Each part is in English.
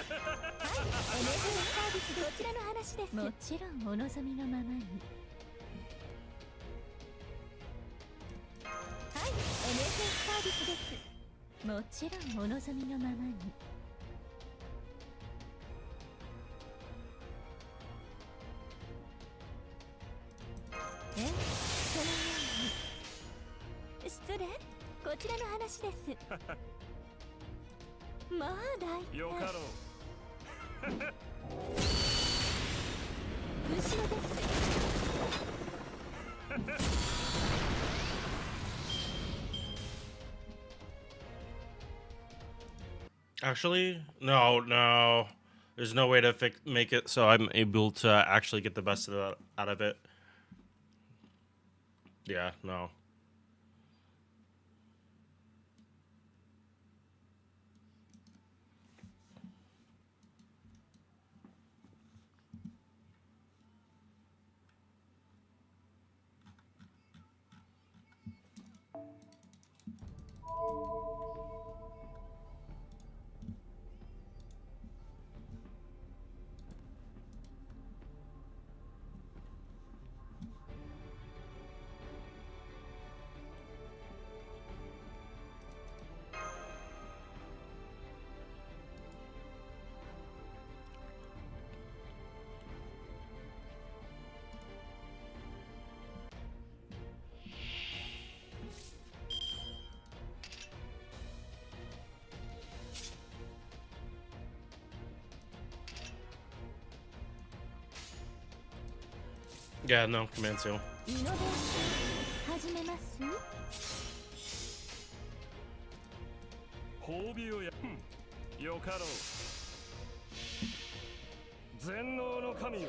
サービスどちらの話です。もちろんお望みのままに。はい、NFS サービスです。もちろんお望みのままに。そのように。失礼、こちらの話です。まあ大体。よかろう。後ろです。Actually, no. There's no way to make it so I'm able to actually get the best out of it. Yeah, no. Yeah, no, command seal. イノベーション始めます。褒美をや、よかろう。全能の神よ、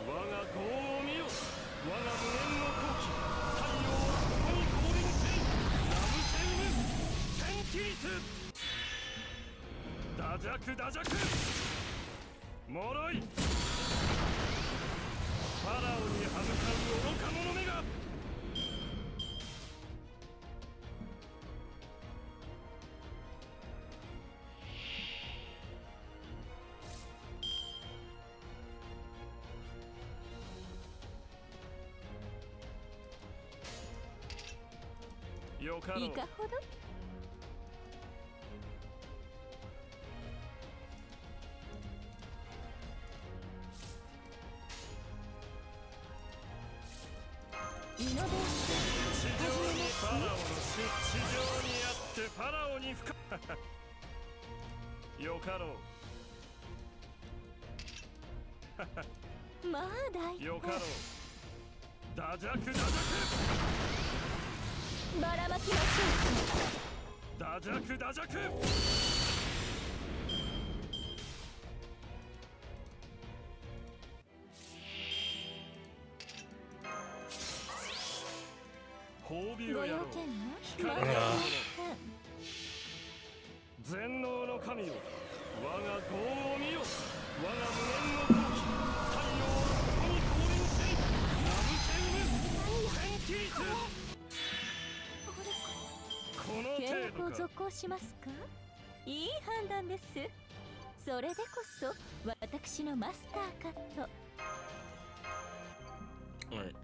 我が業を見よ。我が無限の好機、太陽をここに降臨せい。ラムセウム、センティリス。ダジャクダジャク。もろい。ファラオに歯向かう愚か者めが。よかろう。いかほど。イノベーション始めます。ファラオの地上にあってファラオに深よかろう。まあ大体。よかろう。ダジャクダジャク。ばらまきましょう。ダジャクダジャク。褒美をやろう。全能の神よ、我が業を見よ。我が無限の好機、太陽をここに降臨せい。ラブセウム、センティリス。この契約を程度か。続行しますか。いい判断です。それでこそ私のマスターカット。Alright.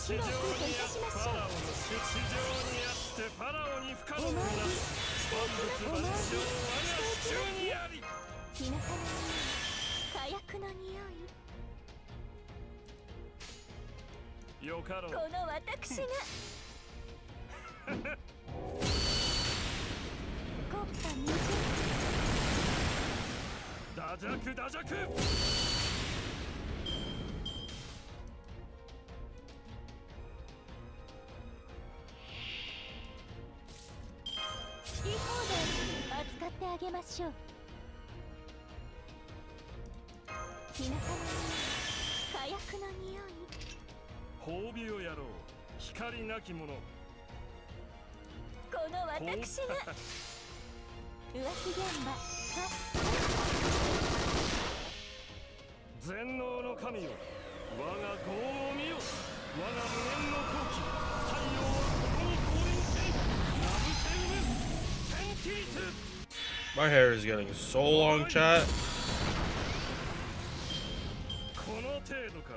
She knows who can touch my soul. 地上にあってファラオに不可能な万物万象我が手中にあり。日向の匂い、火薬の匂い。よかろう。この私が国家無人。ダジャクダジャク。好き放題扱ってあげましょう。日向の匂い、火薬の匂い。褒美をやろう。光なき者。この私が浮気現場か全能の神よ、我が業を見よ。我が無限の闘気、太陽はここに降臨せい。ラブセウムテンティース。 My hair is getting so long, chat. この程度か。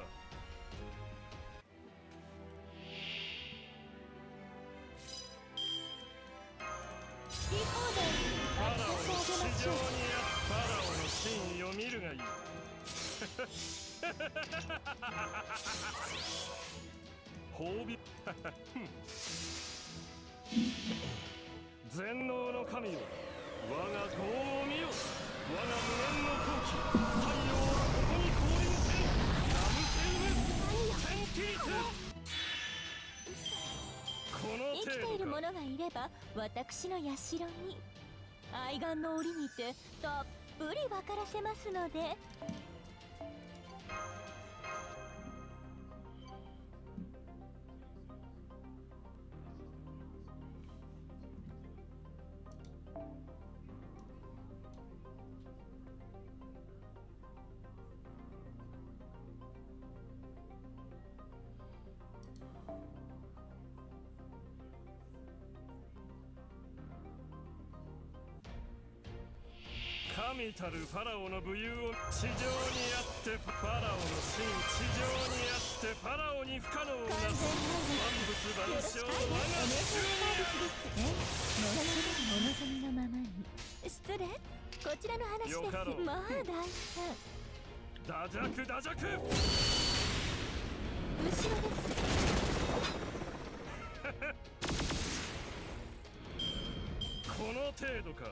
好き放題ファラオの私あげましょう。市場にファラオの真意を見るがいい。褒美全能の神よ、我が業を見よ。我が無限の闘気、太陽はここに降臨せい。ラムセウムテンティース。この生きてい程度か。る者がいれば私の社に愛玩の折にてたっぷり分からせますので。神たるファラオの武勇を地上にあってファラオの真地上にあってファラオに不可能な完全万物万象我がお望みのままに。失礼、こちらの話よかろうです。まあ大胆。ダジャクダジャク。後ろです。この程度か。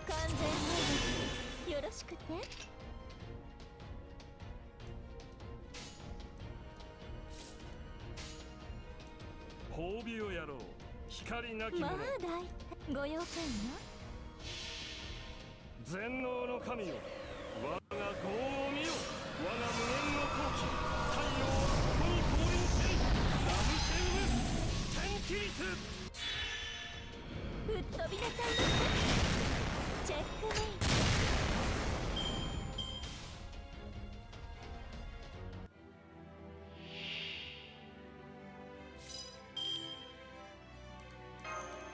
完全能力よろしくて。褒美をやろう。光なき者。まあ大胆。ご用件よ。全能の神よ、我が業を見よ。我が無限の闘気、太陽はここに降臨せい。ラブセウムテンティース。ぶっ飛びなさいませ。チェックメイト。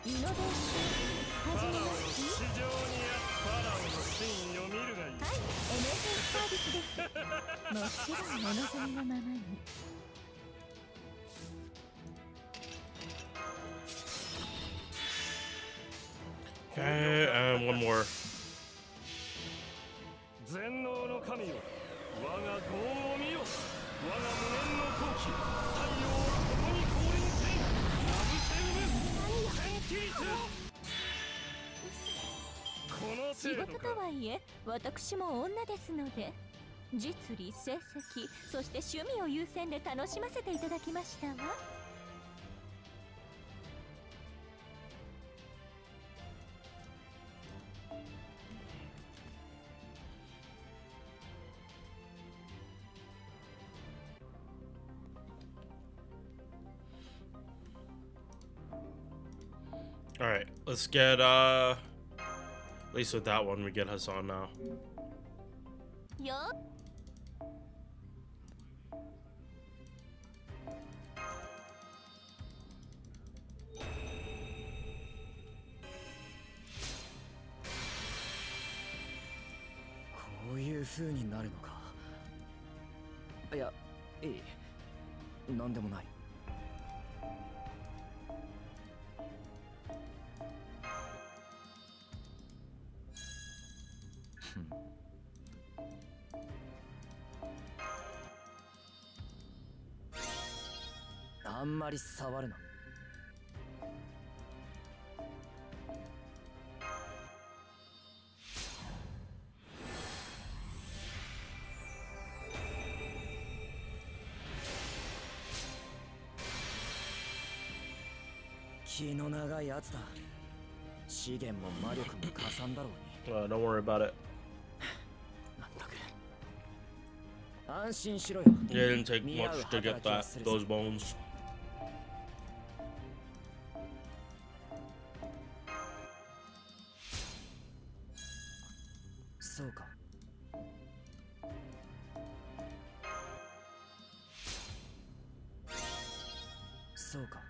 イノベーション始めファラオのます市場にあファラオの真意を見るがいい。はい、エメージサービスです。もちろんお望みのままに。Okay, and one more. 全能の神よ、我が業を見よ。我が無限の闘気、太陽はここに降臨せい。ラブセウムテンティース。この仕事程度か。とはいえ私も女ですので、実利成績そして趣味を優先で楽しませていただきましたわ。All right, let's get at least with that one we get Hassan now. よこういう風になるのか。いや、いい。なんでもない。あんまり触るな。気の長いやつだ。資源も魔力も加算だろうに。Don't worry about it. なんだか安心しろよ。 Yeah, it didn't take much to get those bones. そうか。そうか。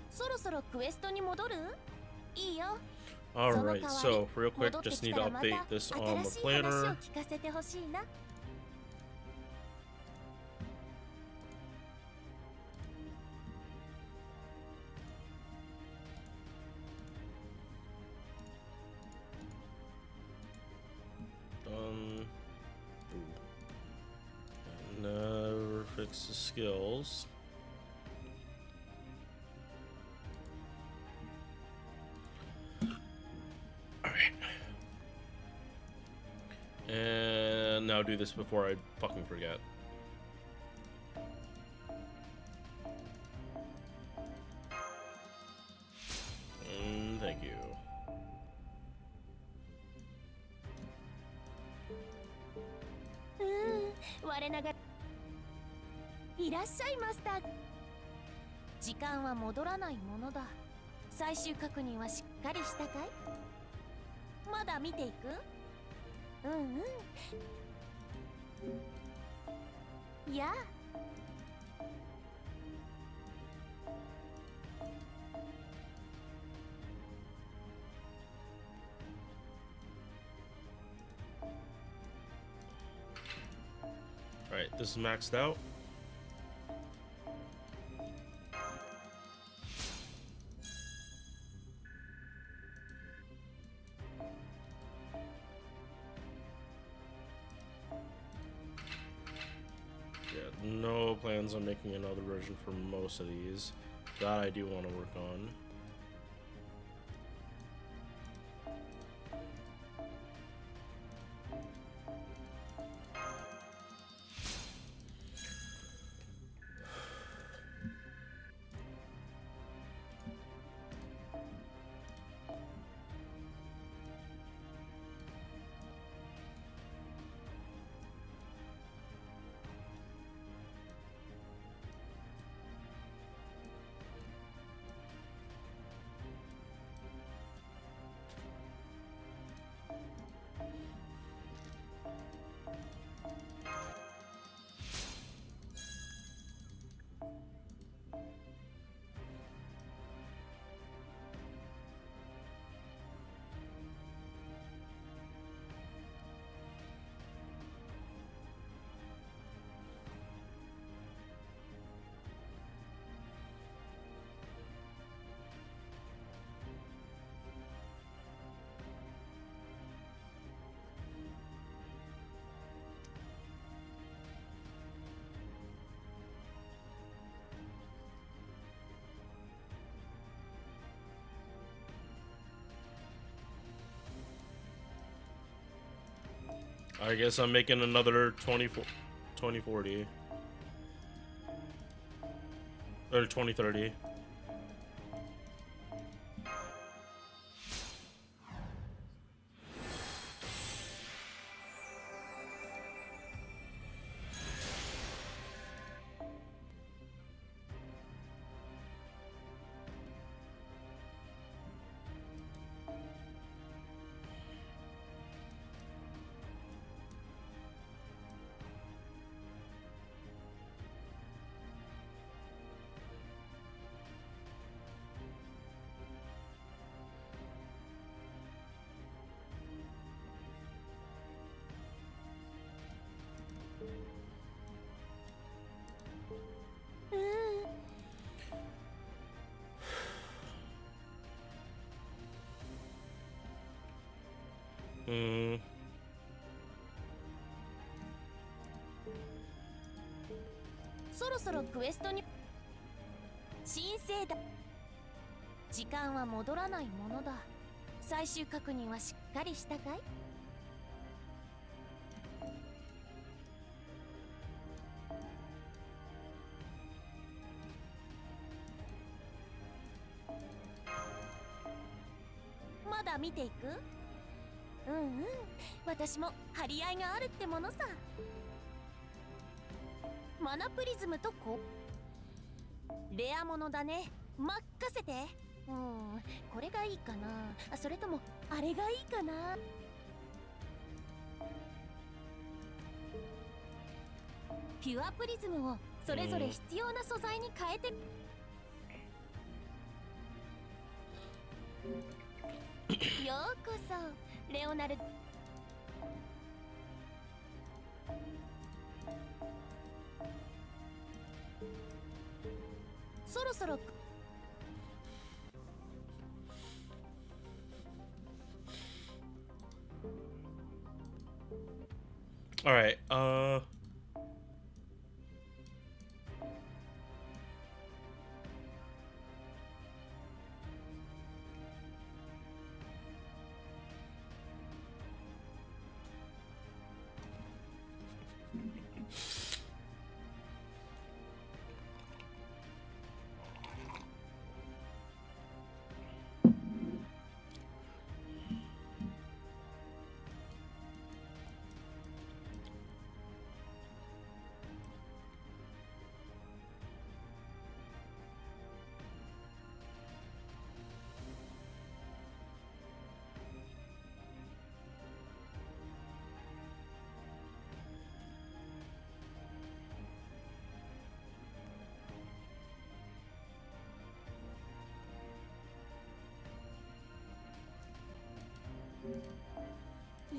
そろそろクエストに戻る？いいよ。 Alright, so real quick, just need to update this on the planner. Never fix the skills. Alright. And now do this before I fucking forget. Thank you. 我ながらいらっしゃいマスター。時間は戻らないものだ。最終確認はしっかりしたかい？まだ見ていく？うんうん。やあ。Alright, this is maxed out. Yeah, no plans on making another version for most of these. That I do want to work on. I guess I'm making another 2040 or 2030. Hmm. そろそろクエストに申請だ。時間は戻らないものだ。最終確認はしっかりしたかい？まだ見ていく？うんうん。私も張り合いがあるってものさ。マナプリズムとレアものだね。任せて。これがいいかな、それともあれがいいかな。ピュアプリズムをそれぞれ必要な素材に変えて。ようこそレオナルド。そろそろAll right.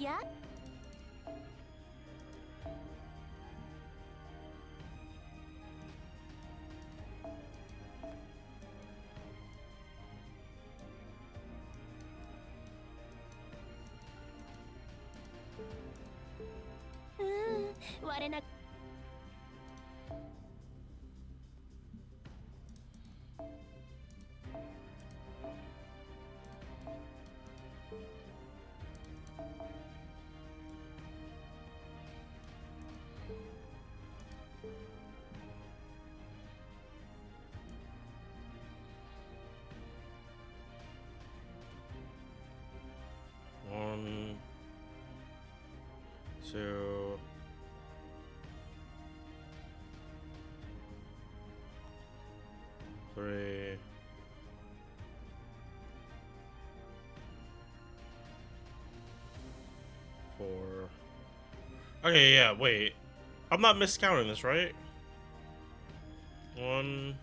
や我なOne, two, three, four. Okay, yeah, wait. I'm not miscounting this, right? One,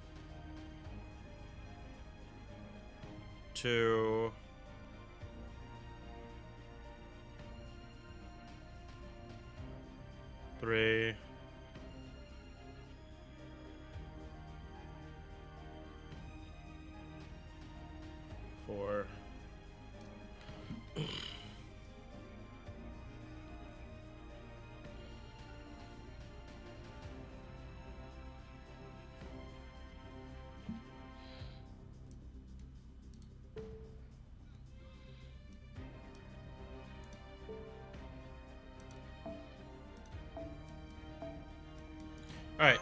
two, three, four. All right.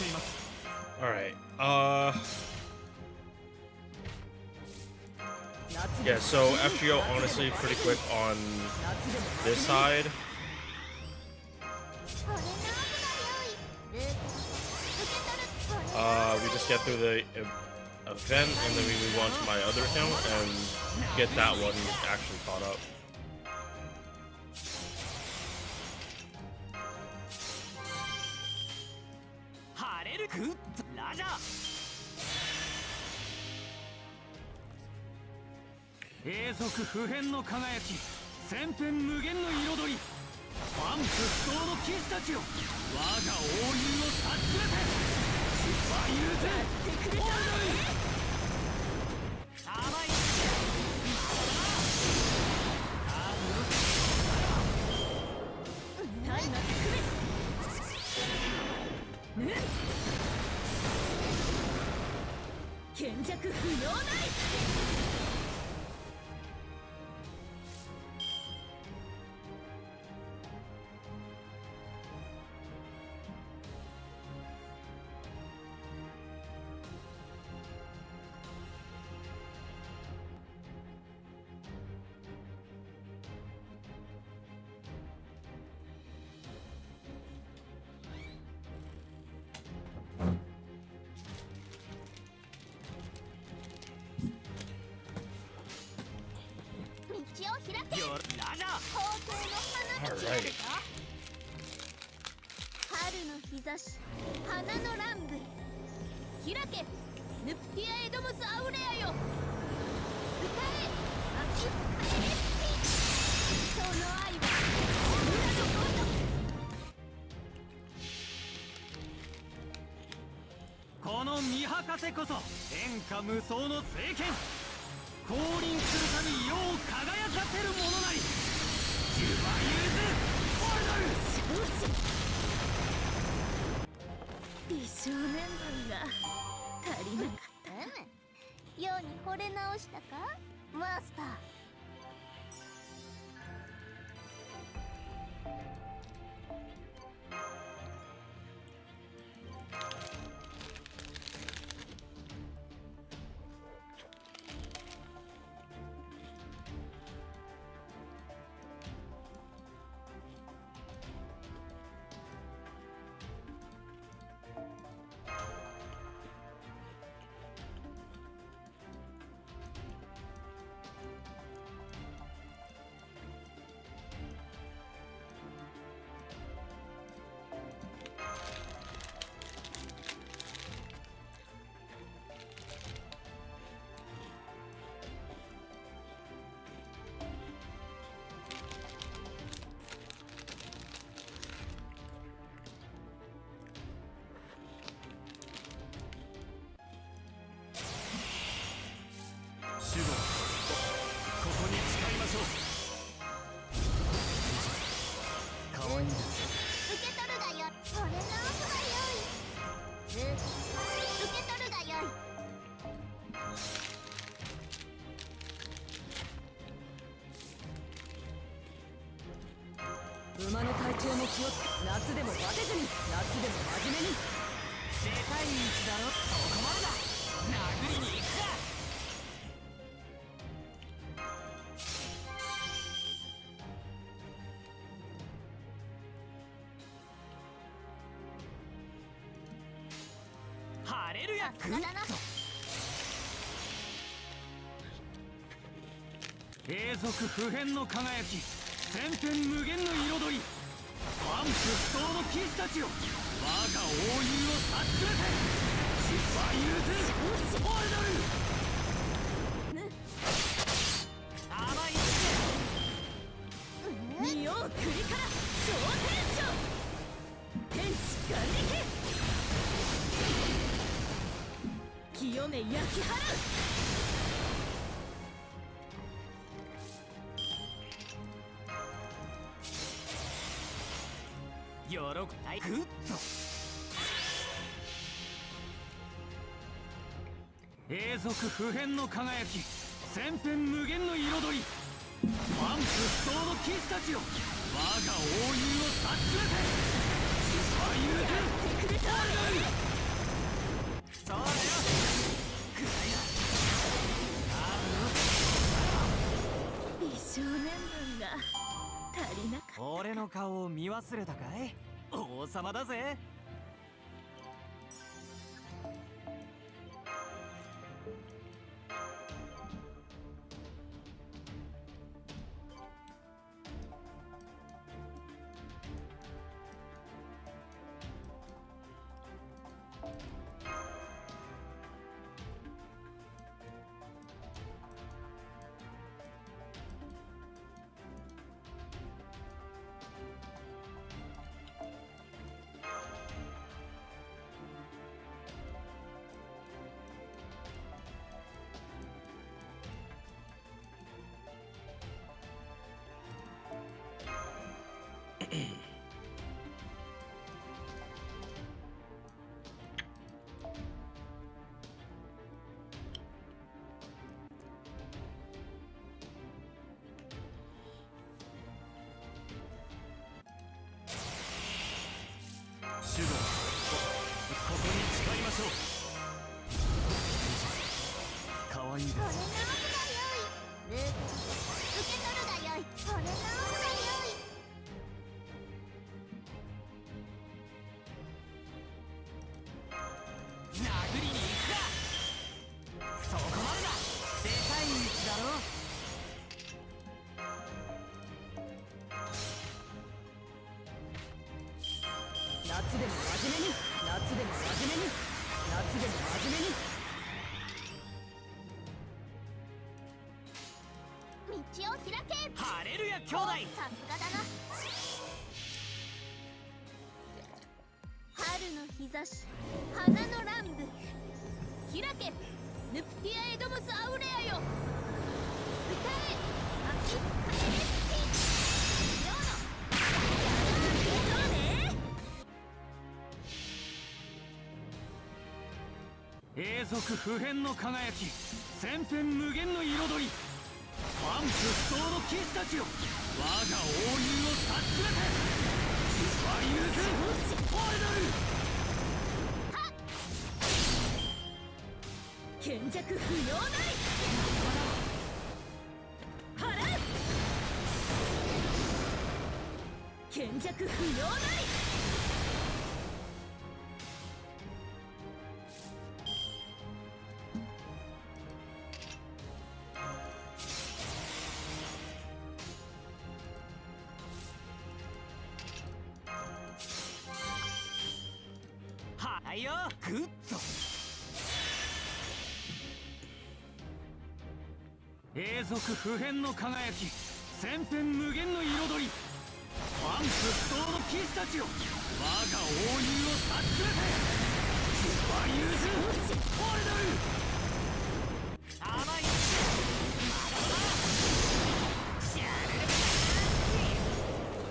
しています。 All right. Yeah, so FGO honestly pretty quick on this side. これの奥が良い。ルーク受け取る。これ We just get through the event and then we move on to my other account and get that one actually caught up. 晴れるグッドラジャー。永続不変の輝き、千変無限の彩り、万物不動の騎士たちよ、我が英雄を察しめて、失敗許せ、オールドに甘いタイが含め。ね。賢弱不要ない。道を開け。よラジャー。皇帝の花が開けた。春の日差し、花の乱舞。開け、ヌプティアエドモスアウレアよ。歌え、秋カエレスティ。その愛は村のこの見博士こそ天下無双の聖剣。降臨するたび世を輝かせるものなり。ジュバユーズオールドル。美少年分が足りなかった。ように惚れ直したか、マスター。シュド、ここに誓いましょう。可愛いです。受け取るがよ。これの奥が良い。ルーキー、受け取るがよい。馬の体調も気をつけ、夏でもバテずに、夏でも真面目に。世界一だろ。そこまでだ。殴りに行くか。ハレルヤグッド。永続不変の輝き、千変無限の彩り、万物不動の騎士たちよ、我が英雄を察しめて、失敗許せ、オールドル。甘い身を栗から小天使。天地眼力。清め焼き払う。喜び大グッド。永続不変の輝き、千変無限の彩り、万物不動の騎士たちよ、我が英雄を察しめて、失敗許せ、オールドル。足りなかった。俺の顔を見忘れたかい？王様だぜ。シュゴン、ここに誓いましょう。かわいいです。これ直すがよい。ルーク受け取るがよい。これ直すがよい。殴りに行くか。そこまでだ。でかい道だろ。夏でも真面目に、夏でも真面目に、夏でも真面目に。道を開け。ハレルヤ兄弟。さすがだな。春の日差し、花の乱舞。開け、ヌプティアエドムスアウレアよ。歌え、秋カエレスキ。世のそうね。永続不変の輝き、千変無限の彩り。万不不動の騎士たちよ、我が英雄を察しめて。スパイユーズファイナル。賢弱不要ない。払う。賢弱不要ない。はいよ、グッと。永続不変の輝き、千変無限の彩り。万不不動の騎士たちよ、我が英雄を察しめて。スパイユーズファイナル。甘い。まだまだ。シャルル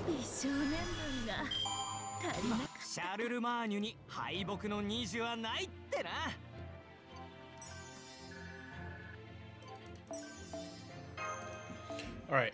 美少年分が足りなかった。シャルルマーニュに敗北の虹はないってな。All right.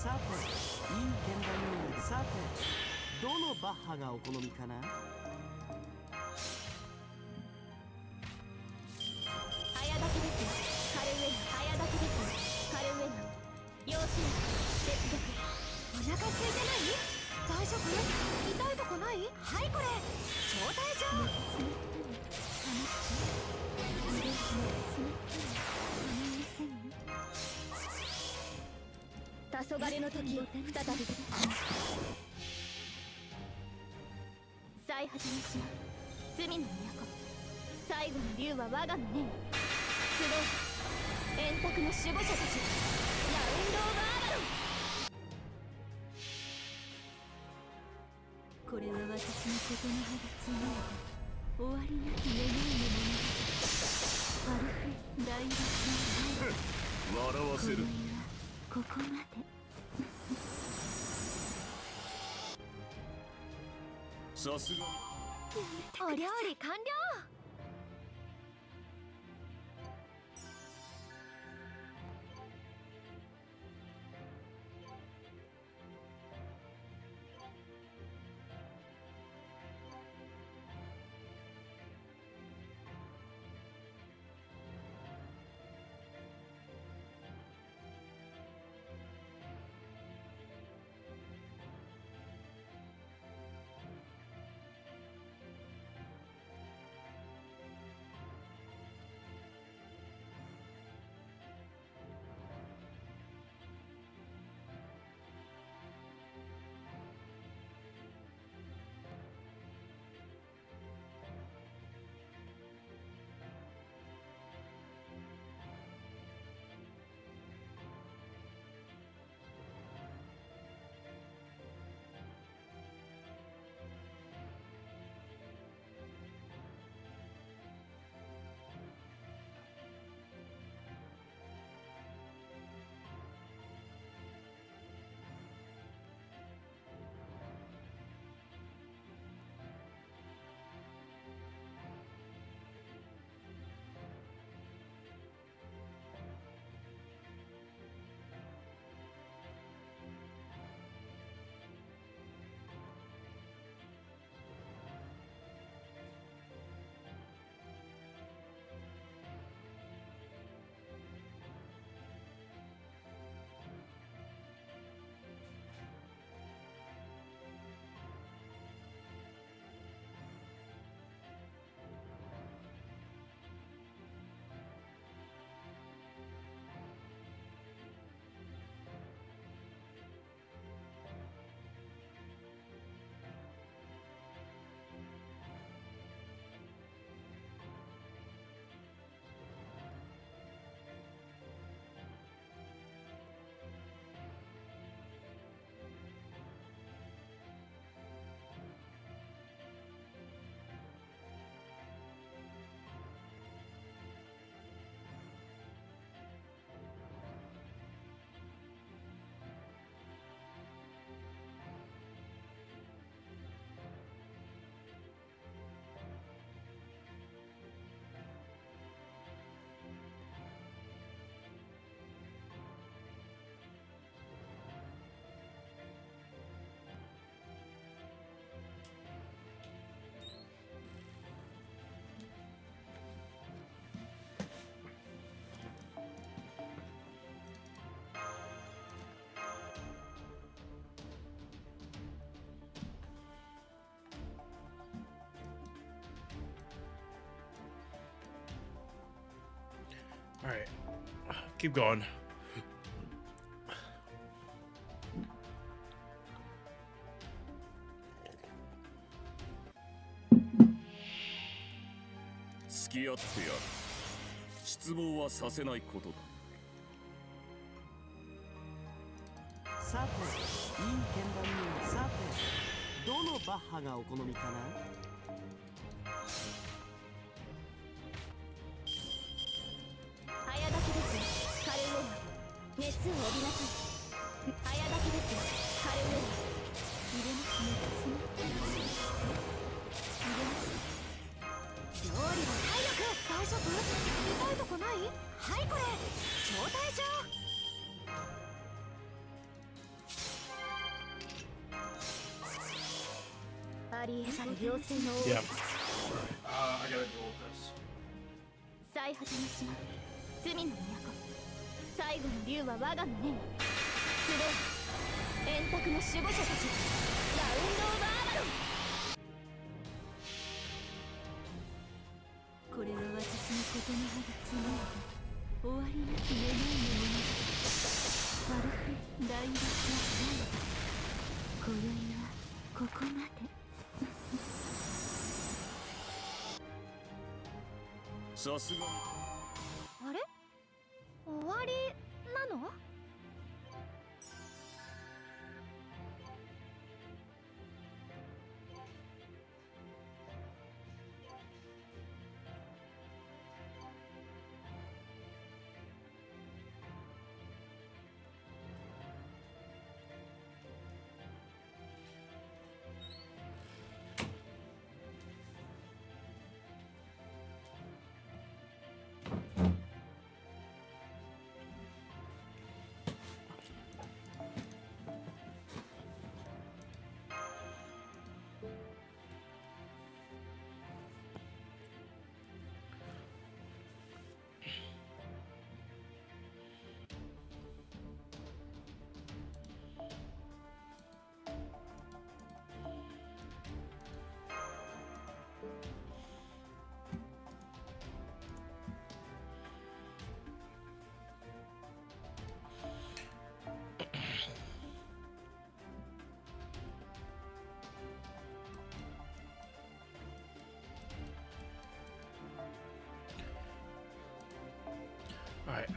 さて、いい鍵盤に。さて、どのバッハがお好みかな？早炊きですカルウェナ。早炊きですカルウェナ。要注意接続。お腹空いてない？大丈夫？痛いとこない？はいこれ招待状。黄昏の時再び再始めしよう。罪の都最後の竜は我が胸に。集う円卓の守護者たちラウンド・オブ・アバロン。これは私のことの葉が紡いだ終わりなき願いの物語。アルフレ大陸の愛。笑わせる。ここまで。さすがにお料理完了。All right, keep going. 付き合ってやる。失望はさせないことだ。さて、いい鍵盤に。さて、どのバッハがお好みかな？早炊きですカルウェナ。熱を帯びなさい。早炊きですカルウェナ。入れますね。入れます。料理は体力。大丈夫？痛いとこない？はいこれ招待状。あり得ざる妖精の王 Yeah. I gotta deal with this. 最果ての島罪の都最後の竜は我が胸に集え円卓の守護者たちラウンド・オブ・アーバロン。これは私のことの葉が紡いだ終わりなき願いのものだ。ワルフ大学はない今宵はここまで。さすがにあれ終わりなの？All right.「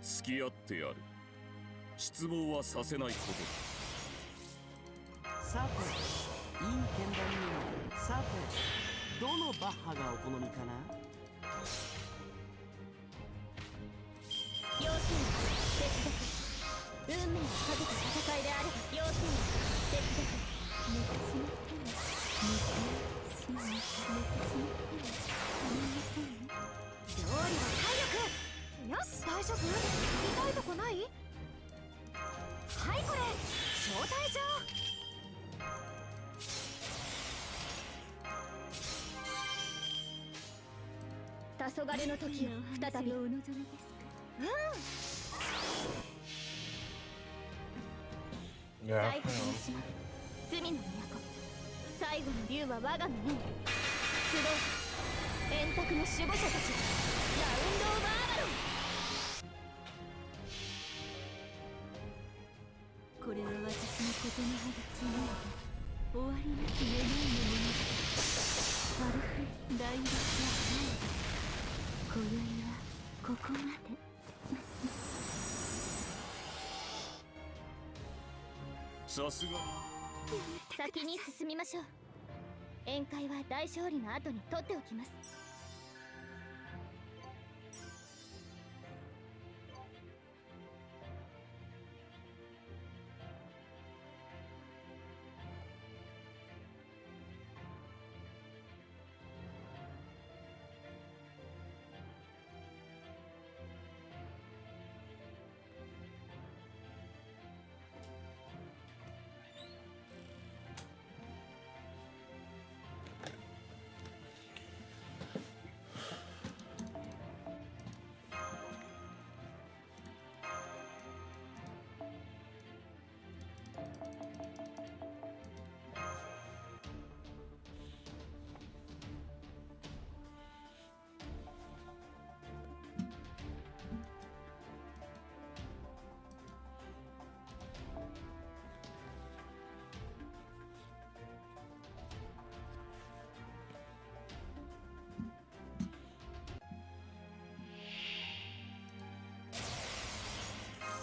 付き合ってやる」「失望はさせないことだ」さていい鍵盤にはさてどのバッハがお好みかな。妖精手伝く運命をかけた戦いであれば妖精手伝く昔の手に昔の手に料理は体力。よし大丈夫？痛いとこない？はいこれ招待状。黄昏の時を再び。うん。Yeah. 最後の島罪の都最後の竜は我が胸に集え円卓の守護者たちラウンド・オブ・アーバロン。これは私のことの葉が紡いだ終わりなき願いのものだ。ワルフ大学はない今宵はここまで。さすがに先に進みましょう。宴会は大勝利の後に取っておきます。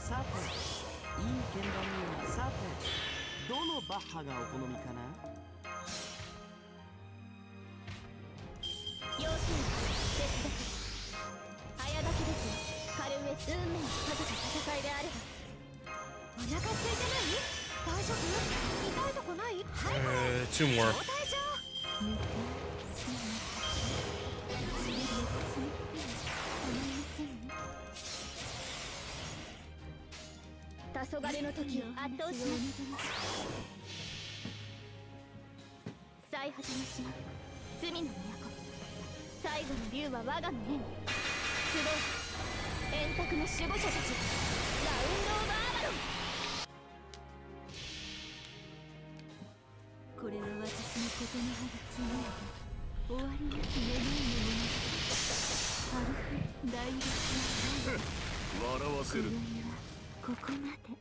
さていい鍵盤にはさてどのバッハがお好みかな。早炊きですよ。軽上運命をかけた戦いであれば。お腹空いてない？大丈夫？痛いとこない？はい、これ Two more. 招待状。黄昏の時を圧倒します。最果ての島、罪の都。最後の竜は我がの縁。集う円卓の守護者たち、ラウンド・オブ・アーバロン。これは私のことの葉が紡いだ終わりなき願いのものだ。アルフ大陸の笑わせる。ここまで。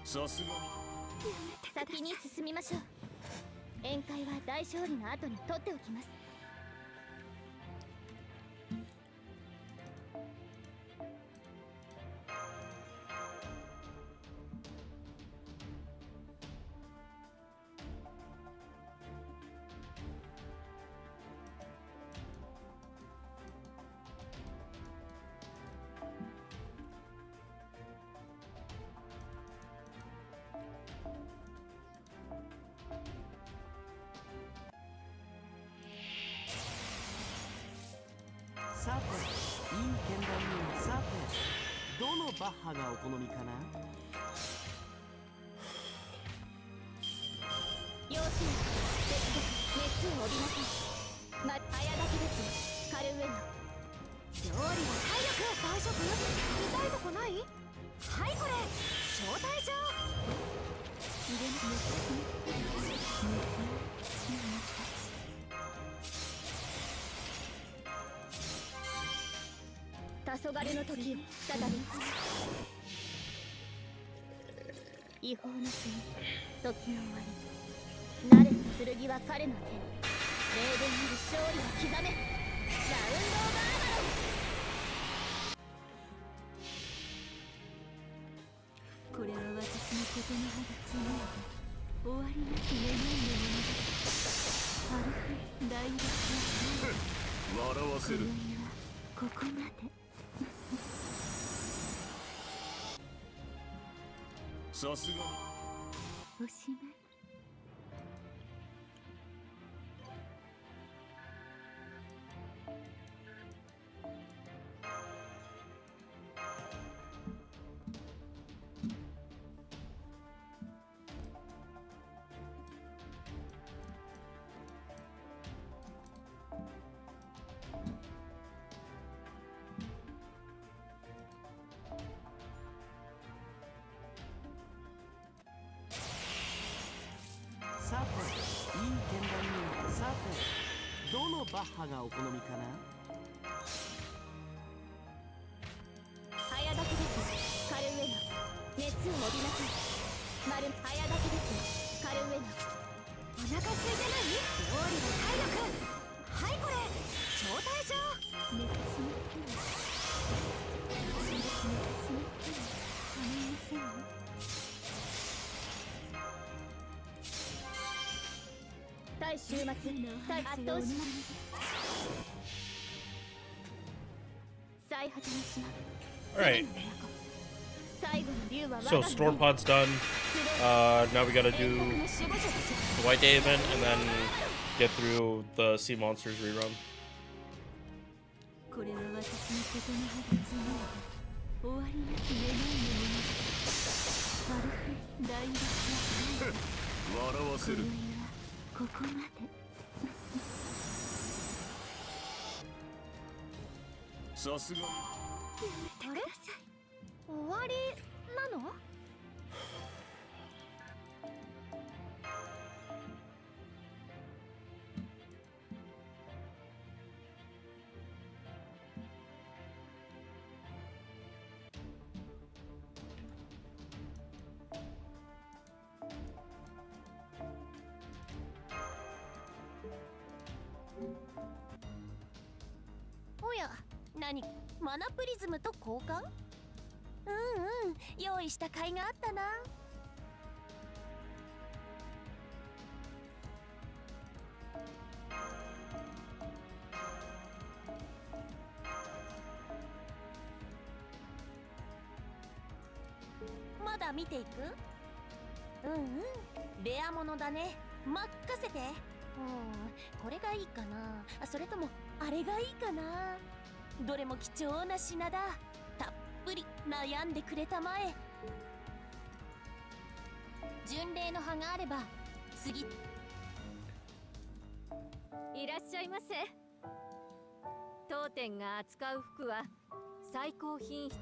さすがに先に進みましょう。宴会は大勝利の後に取っておきます。さて、いい剣談にさて、どのバッハがお好みかな？要請、絶望、熱を帯びなさい。早炊きですよ、カルウェナ。料理は体力。大丈夫？痛いとこない？はい、これ招待状。入れ黄昏の時を再び。違法の国、時の終わり。慣れた剣は彼の手に。霊殿なる勝利を刻め。ラウンド・オブ・アーバロン。これは私のことの葉が紡いだ終わりなき願いのものだ。アルフ大陸の笑わせる。ここまで。さすがにおしまい。さて、いい剣談にさて、どのバッハがお好みかな？早炊きですよ、カルウェナ。熱を帯びなさい。早炊きですよ、カルウェナ。お腹空いてない？料理は体力。はい、これ招待状。寝てしまっては寝てしまっては構いませんよ。対終末、対圧倒します。最果ての島。 Alright, 最後の竜は我 so がの Storm Pod's done. Now we gotta do 円卓の守護者たち。 the White Day event and then get through the Sea Monsters rerun. これは私のことの葉が紡いだ終わりなき願いのものだ。アルフ大陸の笑わせる。ここまで。さすがにあれ？終わりなの？おや、何？マナプリズムと交換？用意した甲斐があったな。ゃあ見ていく？うんうん、レアものだね。任せて。これがいいかな、それともあれがいいかな。どれも貴重な品だ。たっぷり悩んでくれたまえ。巡礼の葉があれば次。いらっしゃいませ。当店が扱う服は最高品質。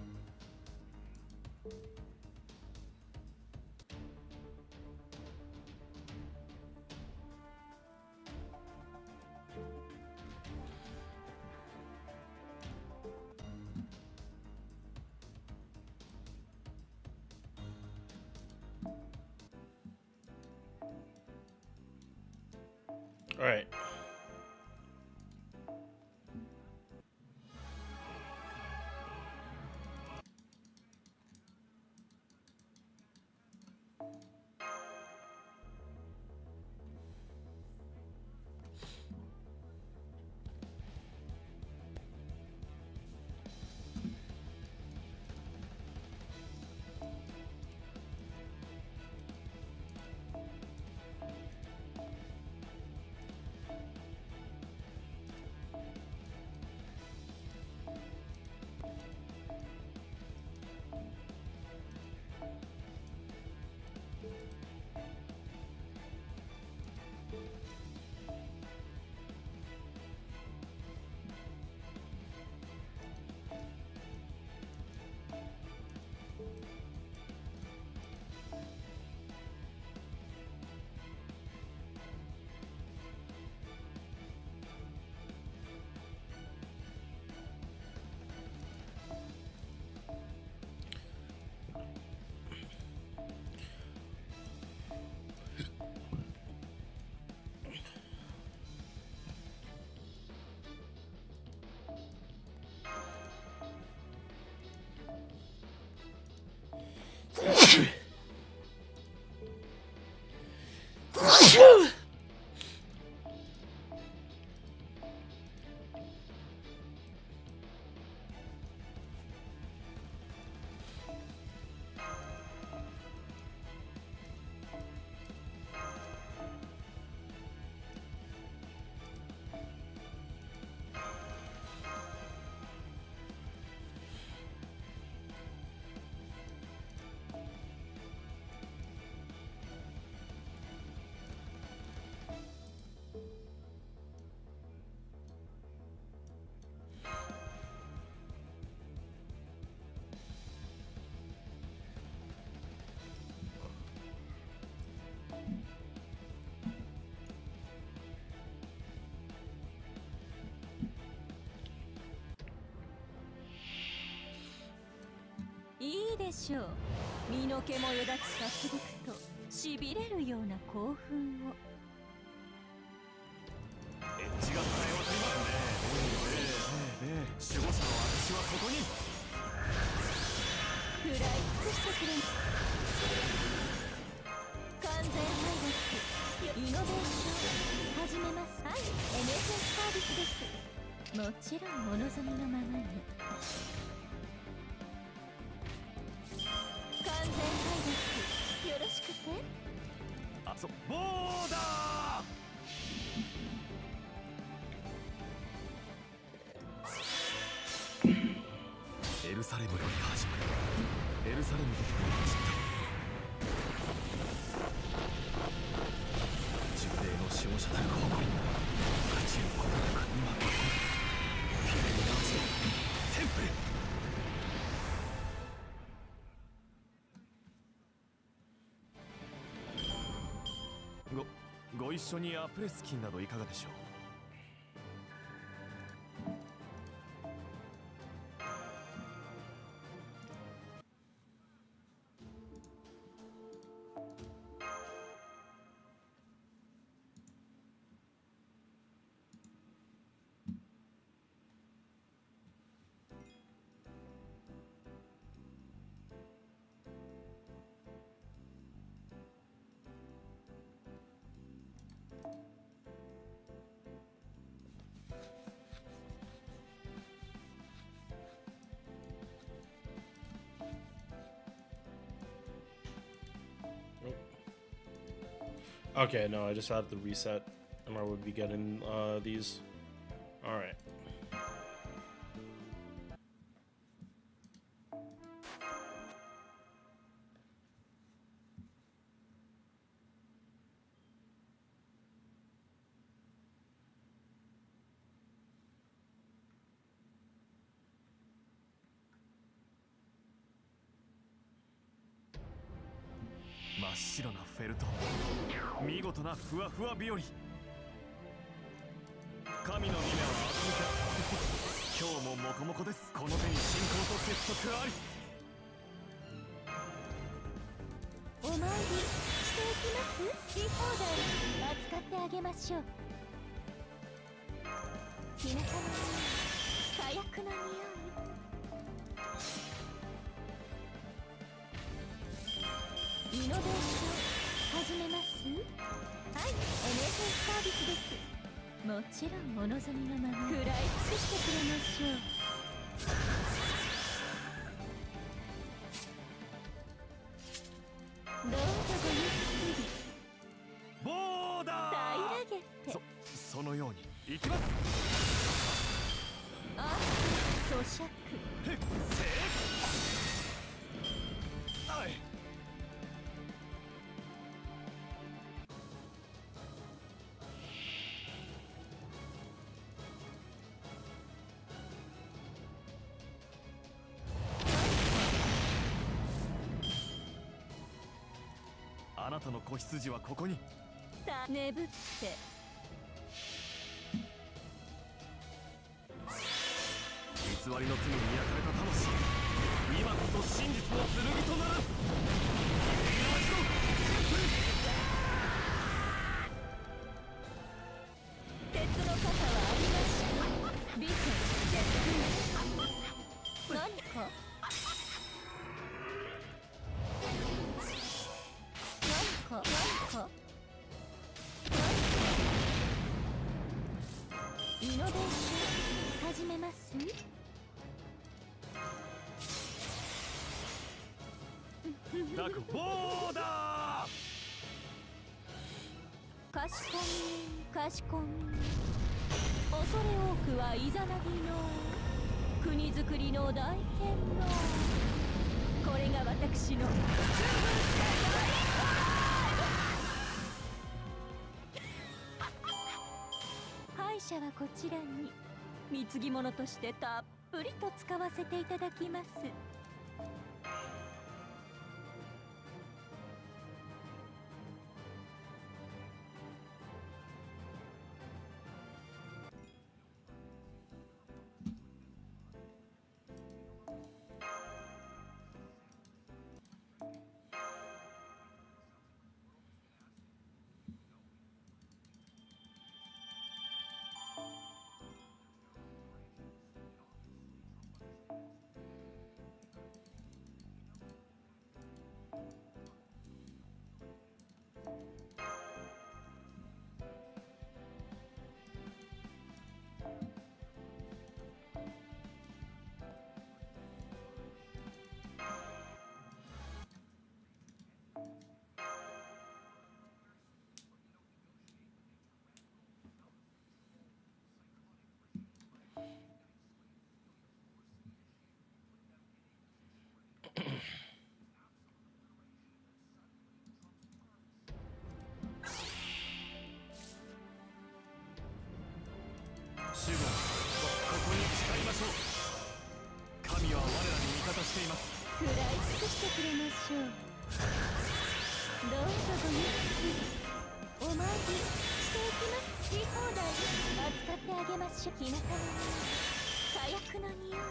All right.いいでしょう。身の毛もよだち殺戮としびれるような興奮を。エッジがさえ渡りますね。守護者の私はここに。食らい尽くしてくれ。完全配列イノベーション始めます。はい、NSS サービスです。もちろんお望みのままに。完全配列よろしくて。ボーダー。エルサレムより始まる。エルサレムと共に走った巡礼の守護者たる誇り、勝ちることなく今ここにフィレルナーズのテンプル。ご一緒にアプレスキンなどいかがでしょう。Okay, no, I just had to reset, and I would be getting these. All right.真っ白なフェルト、見事なふわふわ日和。神の御名は欺か。今日もモコモコです。この手に信仰と結束あり。お参りしていきます。好き放題扱ってあげましょう。日向の火薬の匂い。イノベーション始めます。はい、NSS サービスです。もちろんお望みのまま食らい尽くしてくれましょう。どうぞごゆっくり。ボーダー。平らげて。そのように行きます。あ、咀嚼。へっ、せー。はい。あなたの子羊はここに。眠って偽りの罪に焼かれた魂、今こそ真実の剣となる。鉄の傘はありました。美女何か何かイノベーション始めます。なくボーダー。かしこみかしこみ。恐れ多くはイザナギの国づくりの大剣の。これが私の敗者はこちらに貢ぎ物としてたっぷりと使わせていただきます。主語、ここに誓いましょう。神は我らに味方しています。食らい尽くしてくれましょう。どうぞごゆっくりお参りしていきます。好き放題扱ってあげましょう。日向の火薬の匂い。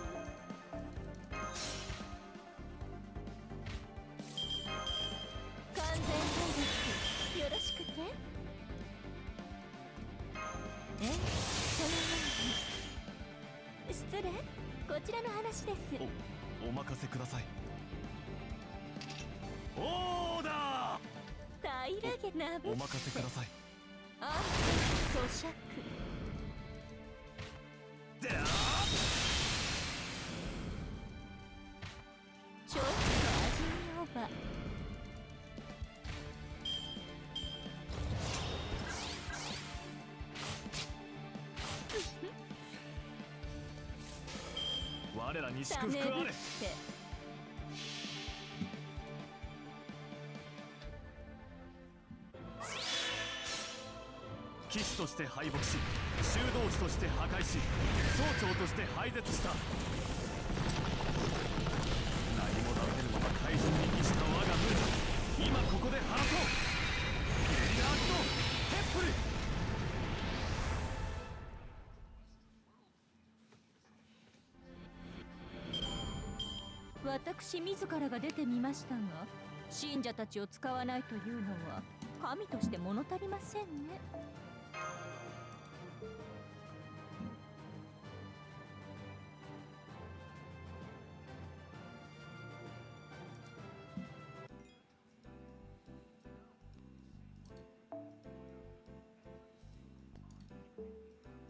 完全敗北よろしくて。そのように。失礼、こちらの話です。お任せください。オーダー。平らげなぶお任せください。あ、咀嚼。であちょっと味見をば。我らに祝福眠っあれ。て騎士として敗北し、修道士として破壊し、総長として廃絶した。何も出せぬまま怪人に帰した我が無理、今ここで晴らそう。ゲリラアクトテンプル。私自らが出てみましたが、信者たちを使わないというのは神として物足りませんね。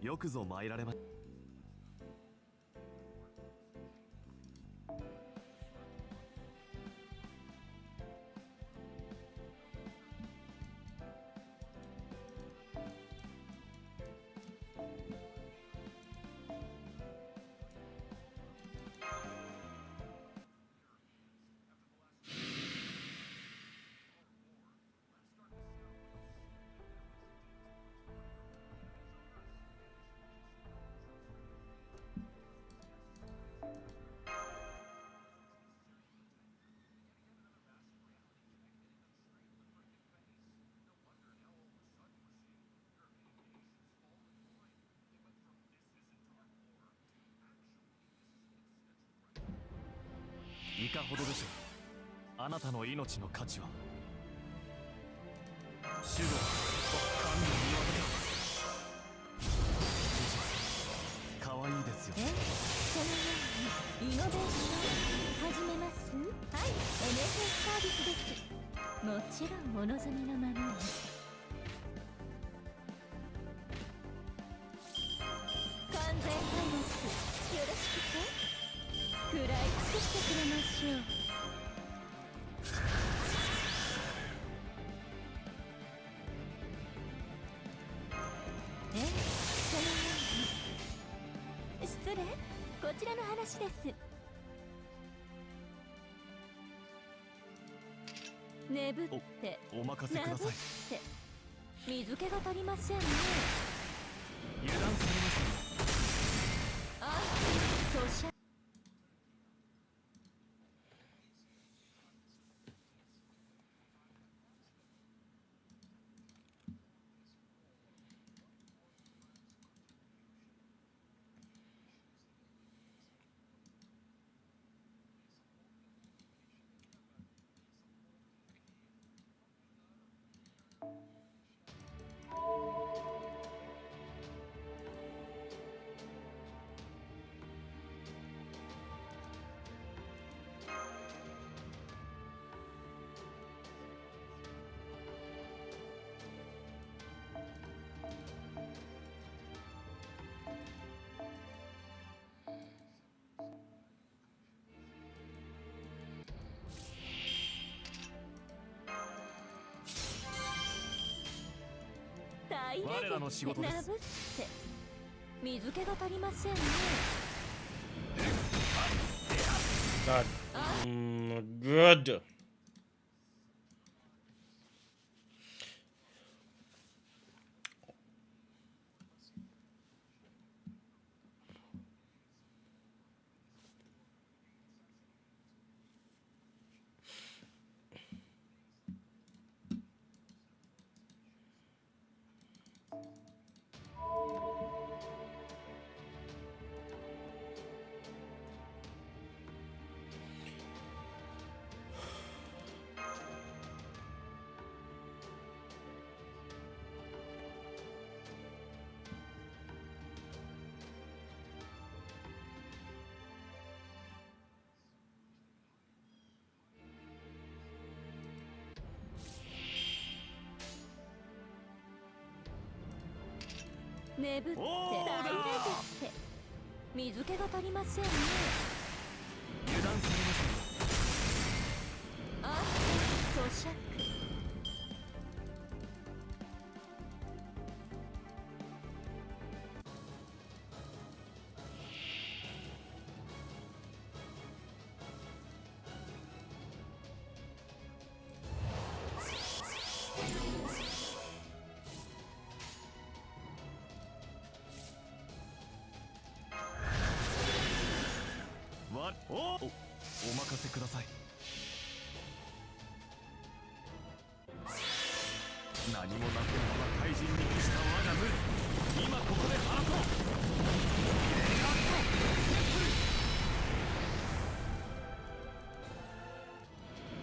よくぞ参られま。いかほどでしょう、あなたの命の価値は。主導、神の御業か。かわいいですよ。そのようにイノベーション始めます。はい、NFS サービスです。もちろんお望みのままに。完全敗北よろしくて。食らい尽くしてくれましょう。そのように。失礼、こちらの話です。眠ってお任せくだなぶっさい。て水気が足りませんね。油断されましたね。あ、咀嚼。我らの仕事です。なぶって水気が足りませんね。God. Good.眠っておー大変って水気が足りませんね。油断されましたね。あ、咀嚼。お任せください。何もなせぬまま怪人に帰した我が無理、今ここで話そう。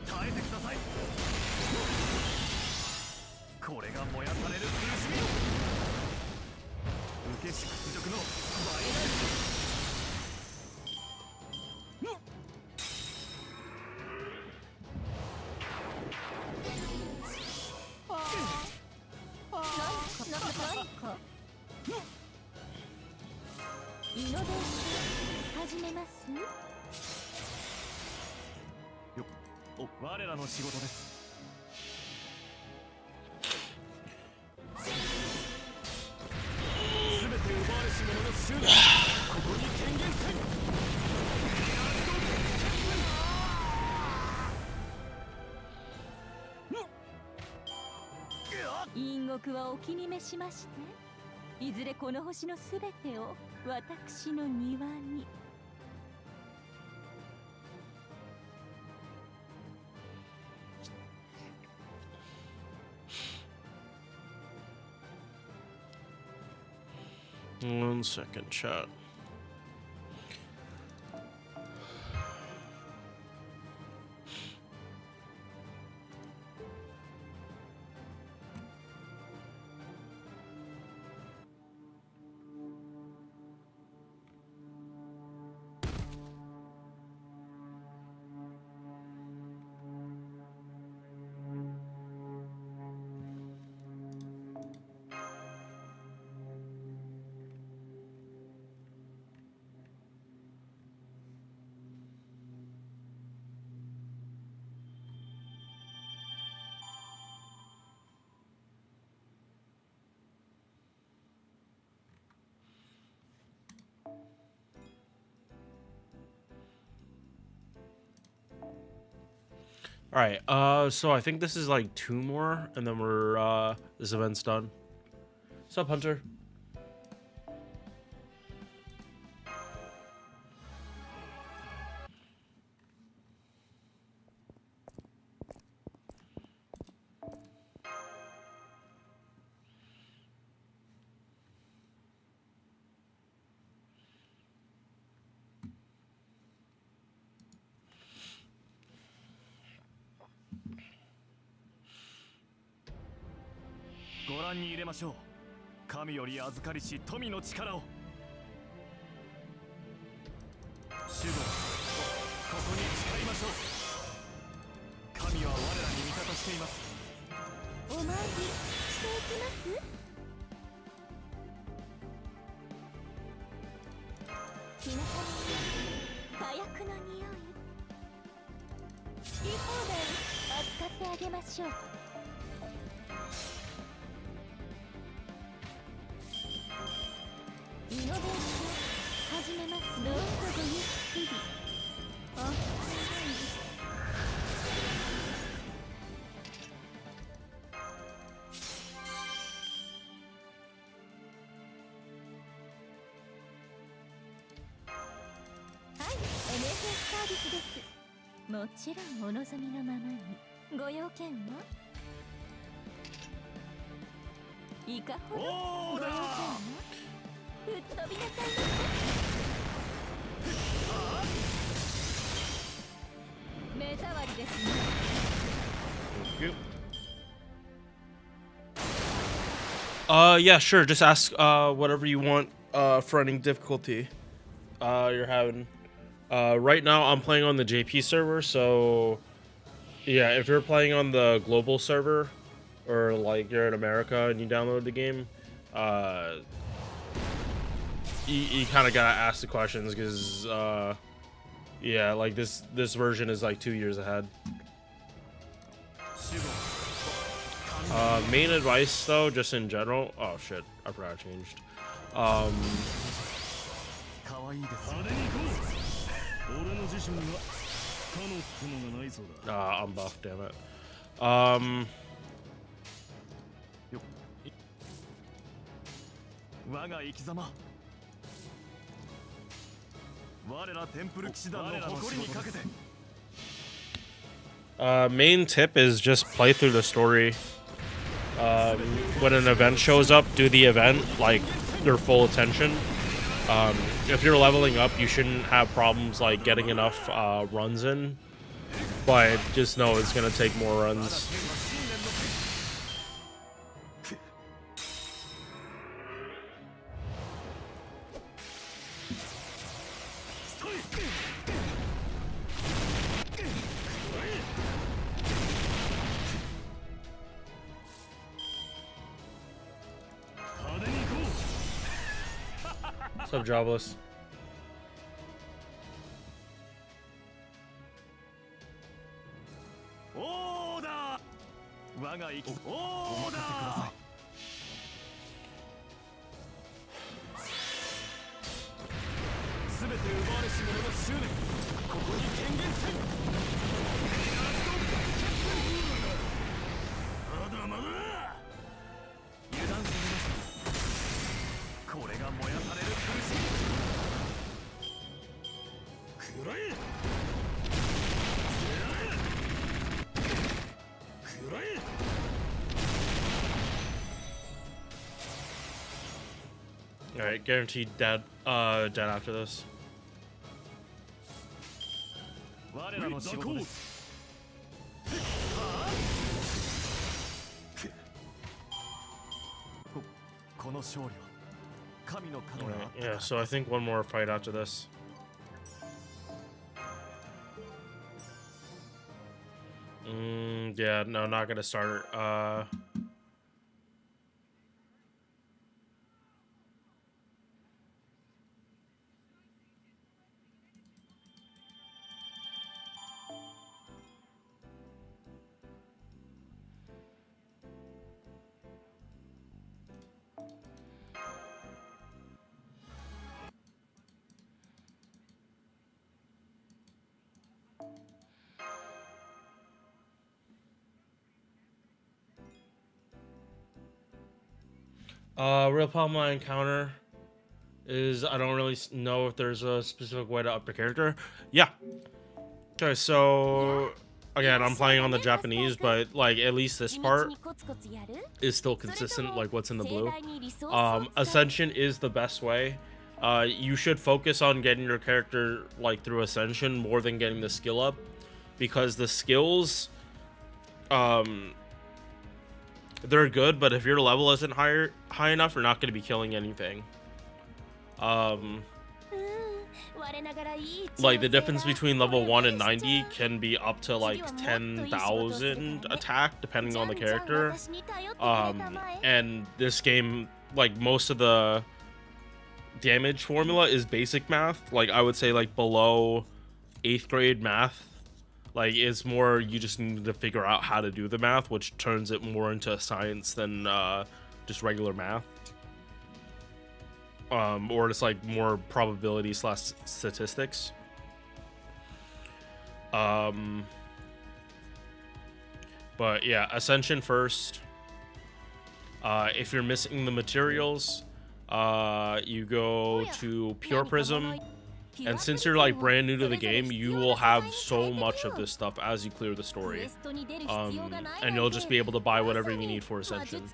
耐えてください。これが燃やされる苦しみよ。受けし屈辱の倍返し。イノベーション始めます。我らの仕事です。すべて奪われし者の執念、ここに権限せん。陰獄はお気に召しまして、いずれこの星のすべてを私の庭に。One second, chat. All right. So I think this is like 2 more, and then we're this event's done. What's up, Hunter?ご覧に入れましょう。神より預かりし富の力を。主語、ここに誓いましょう。神は我らに味方しています。お参りしていきます。日向に火薬の匂い、好き放題扱ってあげましょう。イノベーション始めます。どうぞごゆっくり。あ、はい、NSS サービスです。もちろんお望みのままに。ご用件はいかほど。ご用件は吹っ飛びなさいませ。目障りですね。Yeah, sure. Just ask whatever you want for any difficulty you're having. Right now, I'm playing on the JP server, so yeah, if you're playing on the global server, or like you're in America and you download the game, you kind of gotta ask the questions because yeah, like this version is like 2 years ahead. Main advice though, just in general. Oh shit, I forgot I changed. I'm buff, damn it. 我らテンプル騎士団の誇りにかけて Main tip is just play through the story. When an event shows up, do the event like your full attention. If you're leveling up, you shouldn't have problems like getting enough runs in, but just know it's gonna take more runs. What's up, Jobless? オーダー我が息オーダーすべて奪われし者の執念ここに権限せんまだまだ油断されましたこれが燃やされる苦しみくらえ All right, guaranteed dead. Dead after this. 我らの仕事です この勝利は神の彼 All が right, yeah. So I think one more fight after this. Yeah, no, not gonna start. Real problem I encounter is I don't really know if there's a specific way to up your character. Yeah. Okay, so again, I'm playing on the Japanese, but like at least this part is still consistent, like what's in the blue. Ascension is the best way. You should focus on getting your character like through Ascension more than getting the skill up, because the skills, they're good, but if your level isn't high enough, you're not going to be killing anything. Like the difference between level 1 and 90 can be up to like 10,000 attack depending on the character. And this game, like most of the damage formula is basic math. Like I would say like below 8th grade math. Like, it's more, you just need to figure out how to do the math, which turns it more into science than just regular math. Or just, like, more probability / statistics. But, yeah, Ascension first. If you're missing the materials, you go to Pure Prism. And since you're like brand new to the game, you will have so much of this stuff as you clear the story. And you'll just be able to buy whatever you need for Ascension.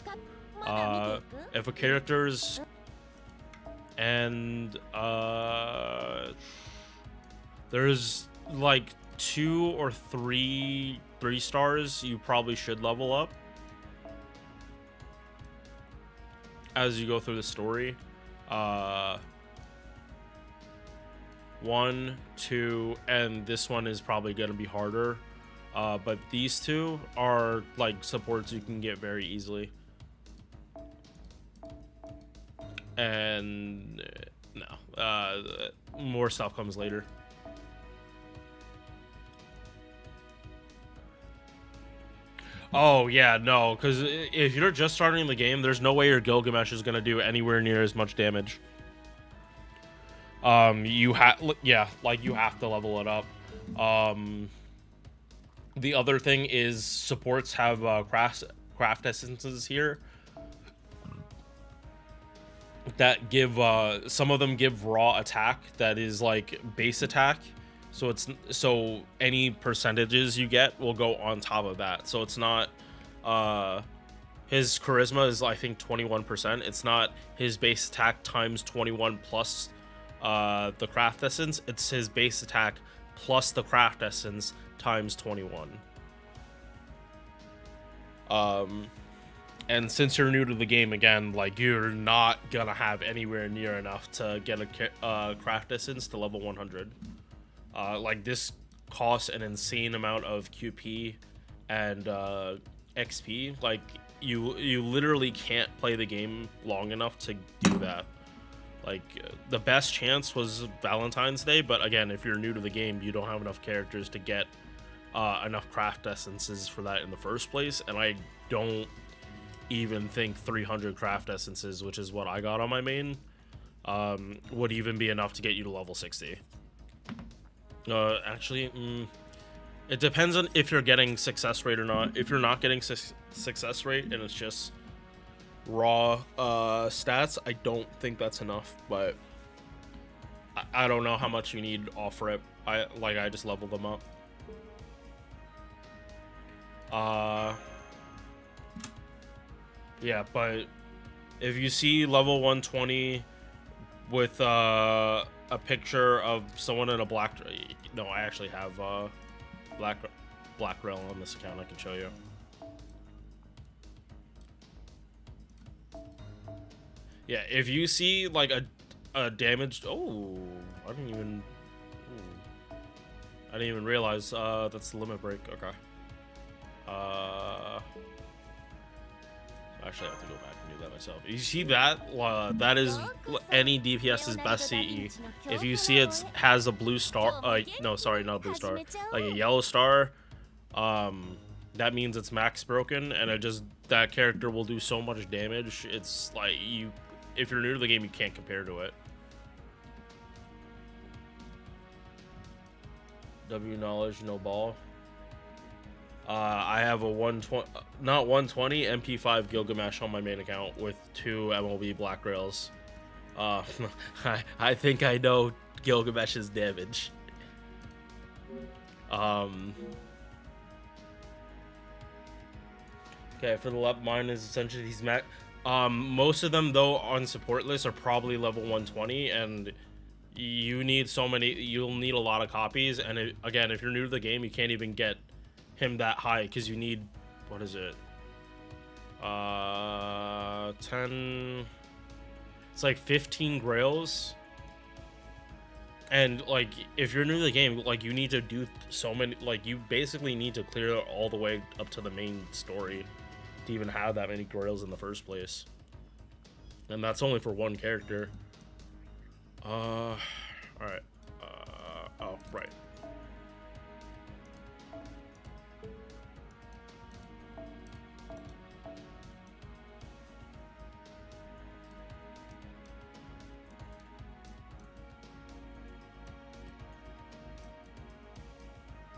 If a character's... And... there's like 2 or 3 3-stars you probably should level up as you go through the story. 1, 2, and this one is probably going to be harder. But these two are like supports you can get very easily. And no, more stuff comes later. Oh yeah, no, because if you're just starting the game, there's no way your Gilgamesh is going to do anywhere near as much damage. You have to level it up. The other thing is supports have craft essences here, that give some of them give raw attack that is like base attack, so it's so any percentages you get will go on top of that. So it's not his charisma is I think 21%. It's not his base attack times 21 plus the craft essence. It's his base attack plus the craft essence times 21. And since you're new to the game, again, like, you're not gonna have anywhere near enough to get a craft essence to level 100. Like, this costs an insane amount of QP and XP. Like, you literally can't play the game long enough to do that. Like, the best chance was Valentine's Day, but again, if you're new to the game, you don't have enough characters to get enough craft essences for that in the first place, and I don't even think 300 craft essences, which is what I got on my main, would even be enough to get you to level 60. Actually, it depends on if you're getting success rate or not. If you're not getting success rate and it's just raw stats, I don't think that's enough, but I don't know how much you need off rip. I just leveled them up. Yeah, but if you see level 120 with a picture of someone in a black... No, I actually have black rail on this account. I can show you. Yeah, if you see like a damaged... Oh, I didn't even realize that's the limit break. Okay. Actually, I have to go back and do that myself. You see that? That is any DPS's best CE. If you see it has a blue star, no, sorry, not a blue star, like a yellow star, that means it's max broken, and that character will do so much damage. It's like if you're new to the game, you can't compare to it. W knowledge, no ball. I have a 120 MP5 Gilgamesh on my main account with 2 MLB Black Rails. I think I know Gilgamesh's damage. Okay, for the left, mine is essentially these max. Most of them though on support lists are probably level 120, and you need so many. You'll need a lot of copies, and again, if you're new to the game, you can't even get him that high because you need, what is it, 10, it's like 15 grails, and like if you're new to the game, like you need to do so many, like you basically need to clear all the way up to the main story to even have that many grails in the first place, and that's only for one character. All right. Oh, right.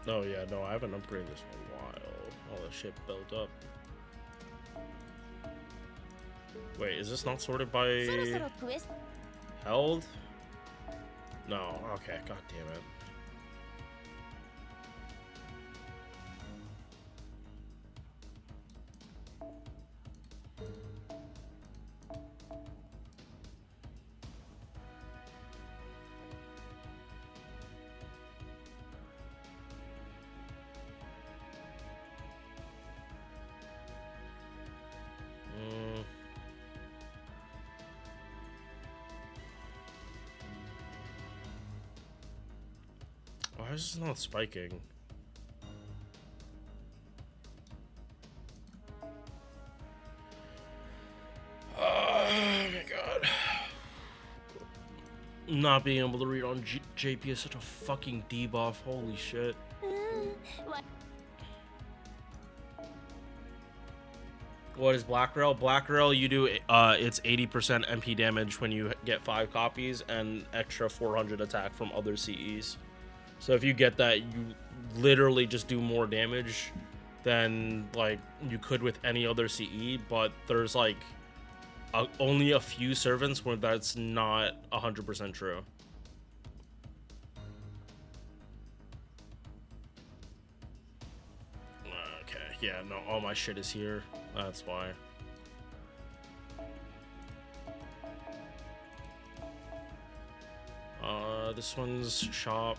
Oh yeah, no, I haven't upgraded this in a while. All the shit built up. Wait, is this not sorted by held? No, okay, god damn it. Why is this not spiking? Oh my god. Not being able to read on JP is such a fucking debuff. Holy shit. What is Black Rail? Black Rail, you do it's 80% MP damage when you get 5 copies and extra 400 attack from other CEs. So if you get that, you literally just do more damage than like you could with any other CE, but there's like only a few servants where that's not 100% true. Okay, yeah, no, all my shit is here. That's why. This one's shop.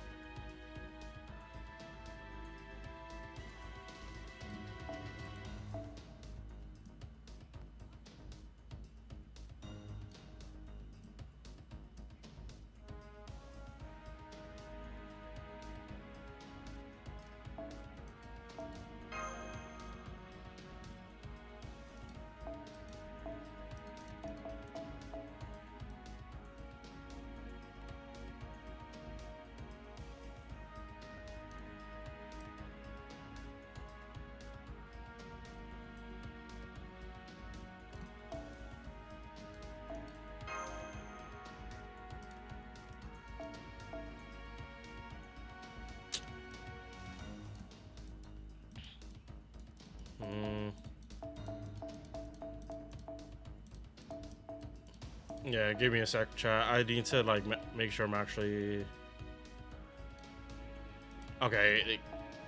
Yeah, give me a sec, chat. I need to like make sure I'm actually okay.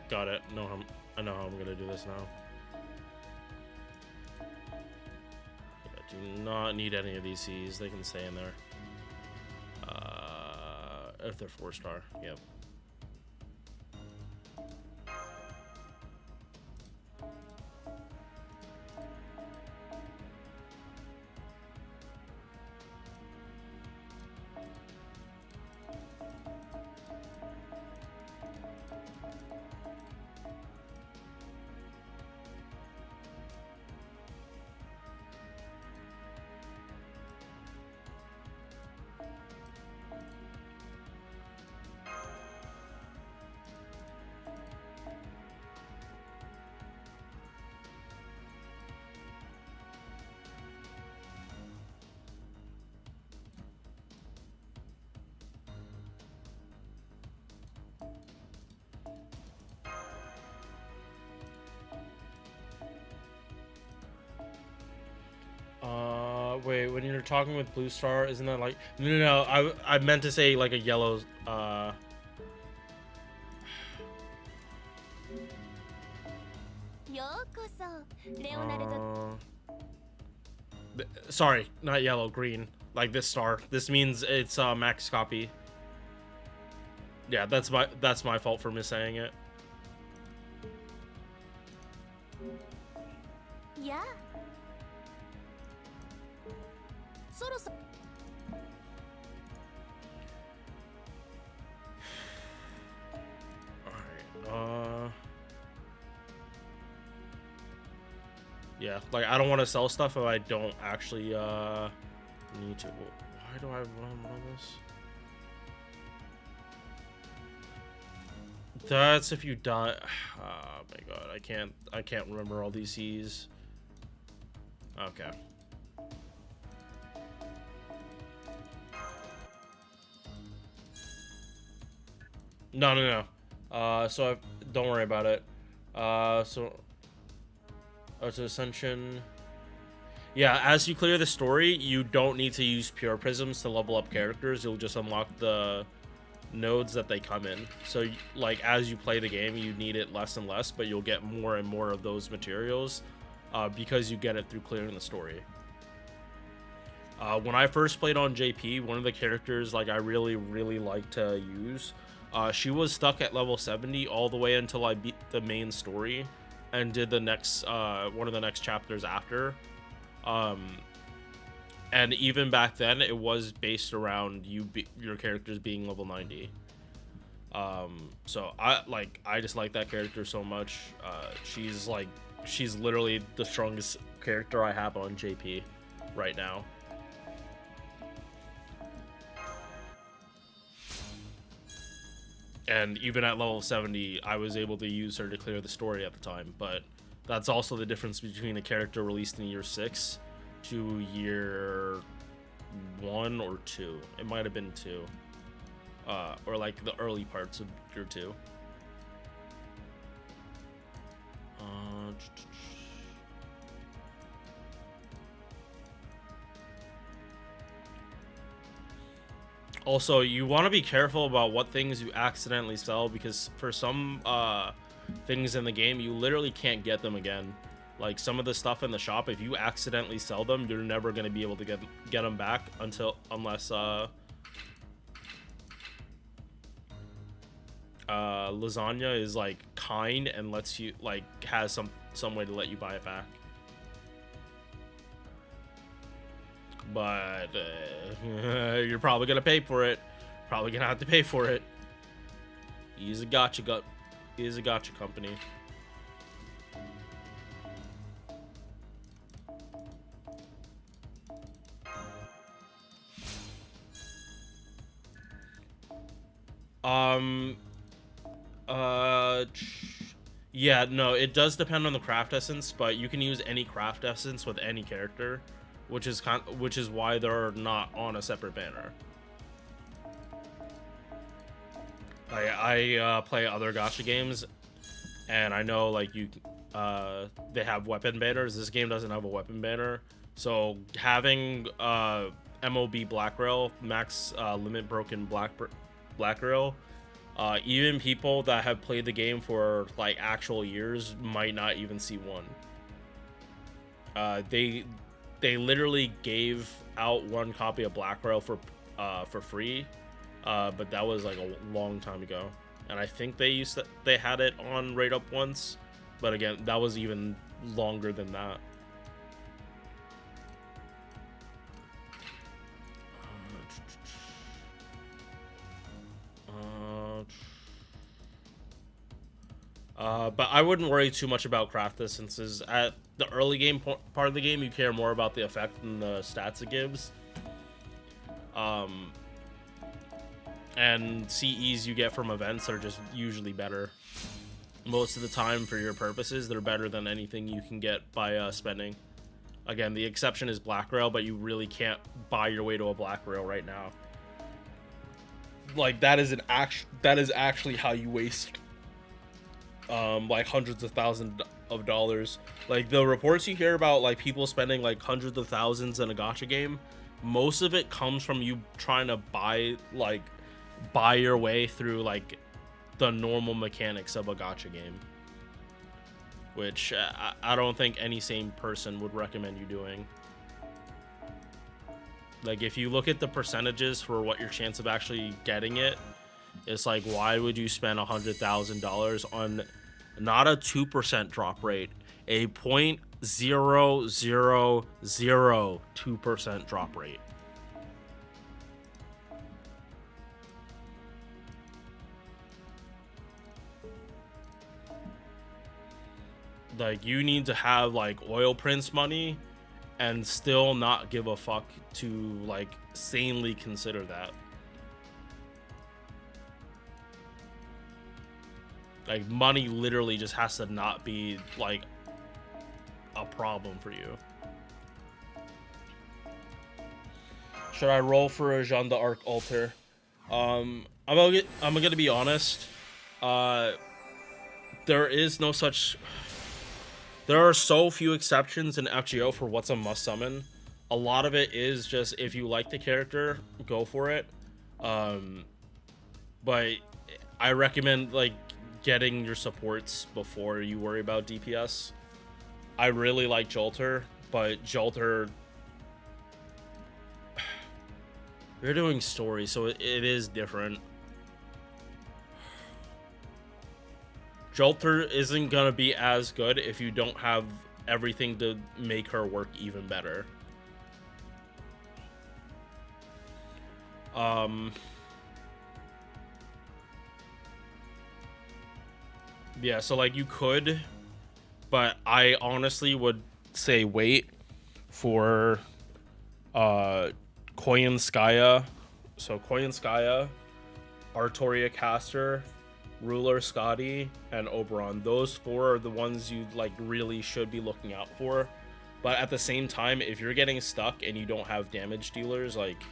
Got it. No, I know how I'm gonna do this now. I do not need any of these C's. They can stay in there. If they're 4-star, yep. Wait, when you're talking with Blue Star, isn't that like no, I meant to say like a yellow sorry, not yellow, green. Like this star. This means it's max copy. Yeah, that's my fault for missaying it. Yeah. Yeah, like I don't want to sell stuff if I don't actually need to. Why do I run this? That's if you die. Oh my god, I can't remember all these C's. Okay. No. So don't worry about it. So Ascension. Yeah, as you clear the story, you don't need to use pure prisms to level up characters. You'll just unlock the nodes that they come in. So like as you play the game, you need it less and less, but you'll get more and more of those materials because you get it through clearing the story. When I first played on JP, one of the characters like I really like to use, she was stuck at level 70 all the way until I beat the main story and did the next one of the next chapters after. And even back then, it was based around your characters being level 90. So I just like that character so much. She's literally the strongest character I have on JP right now. And even at level 70, I was able to use her to clear the story at the time. But that's also the difference between a character released in year 6 to year 1 or 2. It might have been 2. Or like the early parts of year 2. Also, you want to be careful about what things you accidentally sell, because for some things in the game, you literally can't get them again. Like some of the stuff in the shop, if you accidentally sell them, you're never going to be able to get them back unless Lasagna is like kind and lets you, like, has some way to let you buy it back. But you're probably gonna pay for it. Probably gonna have to pay for it. He's a gotcha company. Yeah, no, it does depend on the craft essence, but you can use any craft essence with any character, which is why they're not on a separate banner. I play other gacha games, and I know, like, they have weapon banners. This game doesn't have a weapon banner, so having MOB Black Rail, max limit broken Black Rail, even people that have played the game for like actual years might not even see one. They literally gave out one copy of Black Rail for free, but that was like a long time ago, and I think they had it on Raid Up once, but again, that was even longer than that. But I wouldn't worry too much about craft essences. At the early game part of the game, you care more about the effect and the stats it gives. And CEs you get from events are just usually better. Most of the time, for your purposes, they're better than anything you can get by spending. Again, the exception is Black Rail, but you really can't buy your way to a Black Rail right now. Like, that is actually how you waste like hundreds of thousands of dollars. Like, the reports you hear about, like, people spending like hundreds of thousands in a gacha game, most of it comes from you trying to buy your way through like the normal mechanics of a gacha game, which I don't think any sane person would recommend you doing. Like, if you look at the percentages for what your chance of actually getting it, it's like, why would you spend $100,000 on not a 2% drop rate, a 0.0002% drop rate? Like, you need to have like oil prince money and still not give a fuck to like sanely consider that. Like, money literally just has to not be like a problem for you. Should I roll for a Jeanne d'Arc altar? I'm gonna be honest. There are so few exceptions in FGO for what's a must summon. A lot of it is just, if you like the character, go for it. But I recommend like getting your supports before you worry about DPS. I really like Jolter, but Jolter, you're doing story, so it is different. Jolter isn't gonna be as good if you don't have everything to make her work even better. Yeah, so like, you could, but I honestly would say wait for Koyanskaya. So Koyanskaya, Artoria Caster, Ruler Scotty, and Oberon. Those four are the ones you like really should be looking out for. But at the same time, if you're getting stuck and you don't have damage dealers, like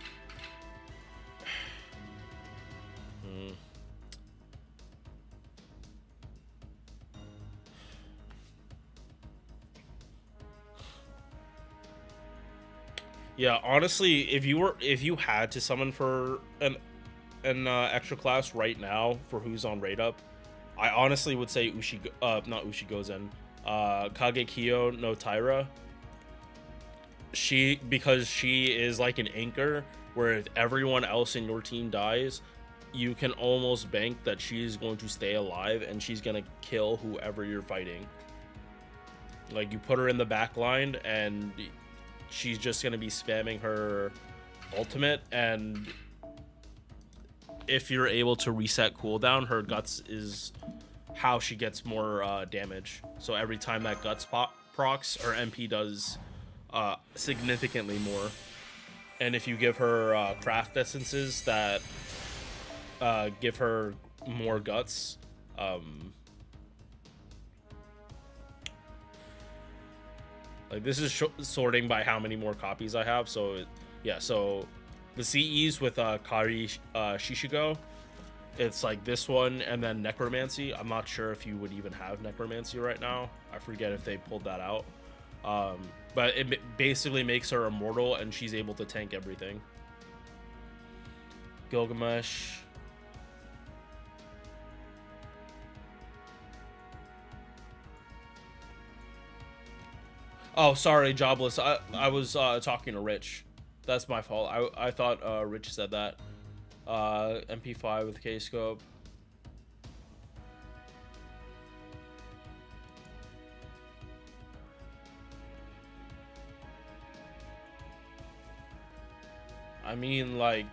Yeah, honestly, if you had to summon for an extra class right now for who's on rate up, I honestly would say not Ushigozen, Kagekiyo no Taira. Because she is like an anchor where if everyone else in your team dies, you can almost bank that she's going to stay alive and she's gonna kill whoever you're fighting. Like, you put her in the back line and she's just gonna be spamming her ultimate, and if you're able to reset cooldown, her guts is how she gets more damage. So every time that guts procs, her MP does significantly more. And if you give her craft essences that give her more guts, like, this is sorting by how many more copies I have. So yeah, so the CEs with Kari Shishigo, it's like this one and then Necromancy. I'm not sure if you would even have Necromancy right now. I forget if they pulled that out. But it basically makes her immortal and she's able to tank everything. Gilgamesh. Oh, sorry, Jobless. I was talking to Rich. That's my fault. I thought Rich said that. MP5 with K-Scope. I mean, like,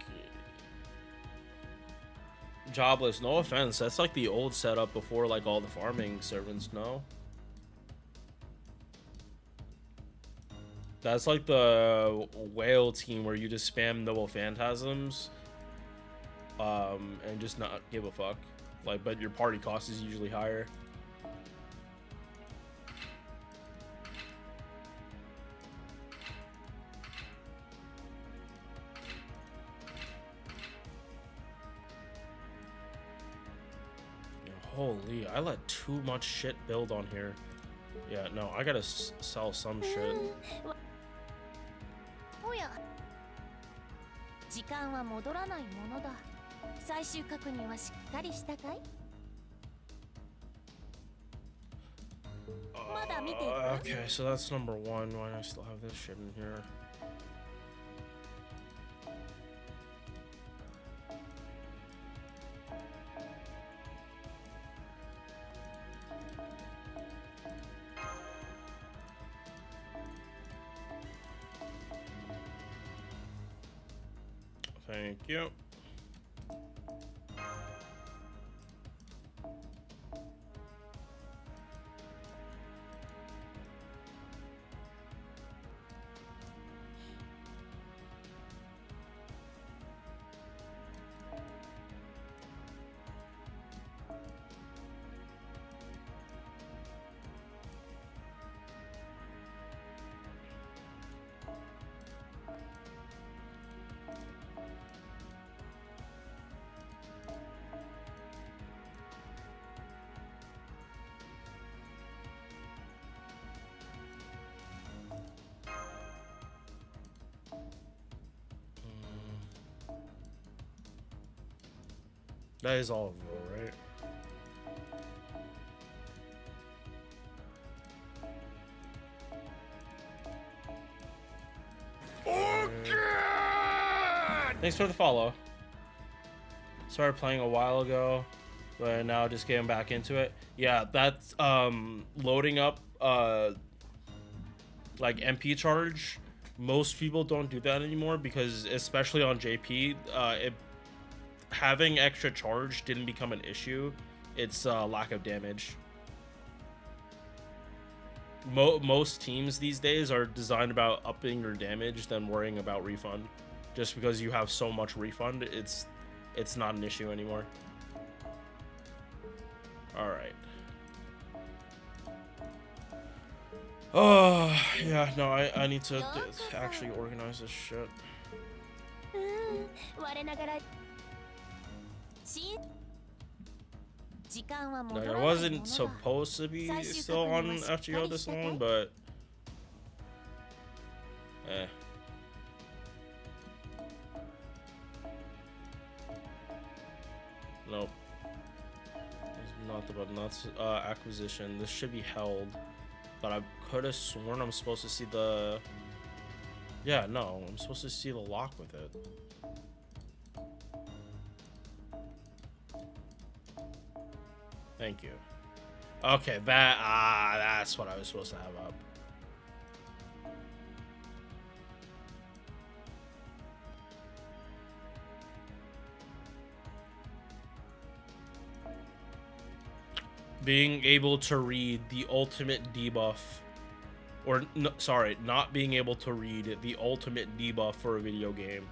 Jobless, no offense, that's like the old setup before like all the farming servants, no? That's like the whale team where you just spam Noble Phantasms and just not give a fuck. Like, but your party cost is usually higher. Holy, I let too much shit build on here. Yeah, no, I gotta sell some shit. おや、時間は戻らないものだ。最終確認はしっかりしたかい？まだ見ていく？ Okay, so that's number one. Why do I still have this shit in here? Thank you. That is all of them, right? Thanks for the follow. Started playing a while ago, but now just getting back into it. Yeah, that's loading up like MP charge. Most people don't do that anymore because, especially on JP, having extra charge didn't become an issue. It's lack of damage. Most teams these days are designed about upping your damage than worrying about refund. Just because you have so much refund, it's not an issue anymore. All right. Oh yeah, no, I need to actually organize this shit. Like, I wasn't supposed to be still on FGO this long, but Nope. It's not about nuts. Acquisition. This should be held. But I could have sworn I'm supposed to see the... Yeah, no. I'm supposed to see the lock with it. Thank you. Okay, that's what I was supposed to have up. Being able to read the ultimate debuff, or no, sorry, not being able to read the ultimate debuff for a video game.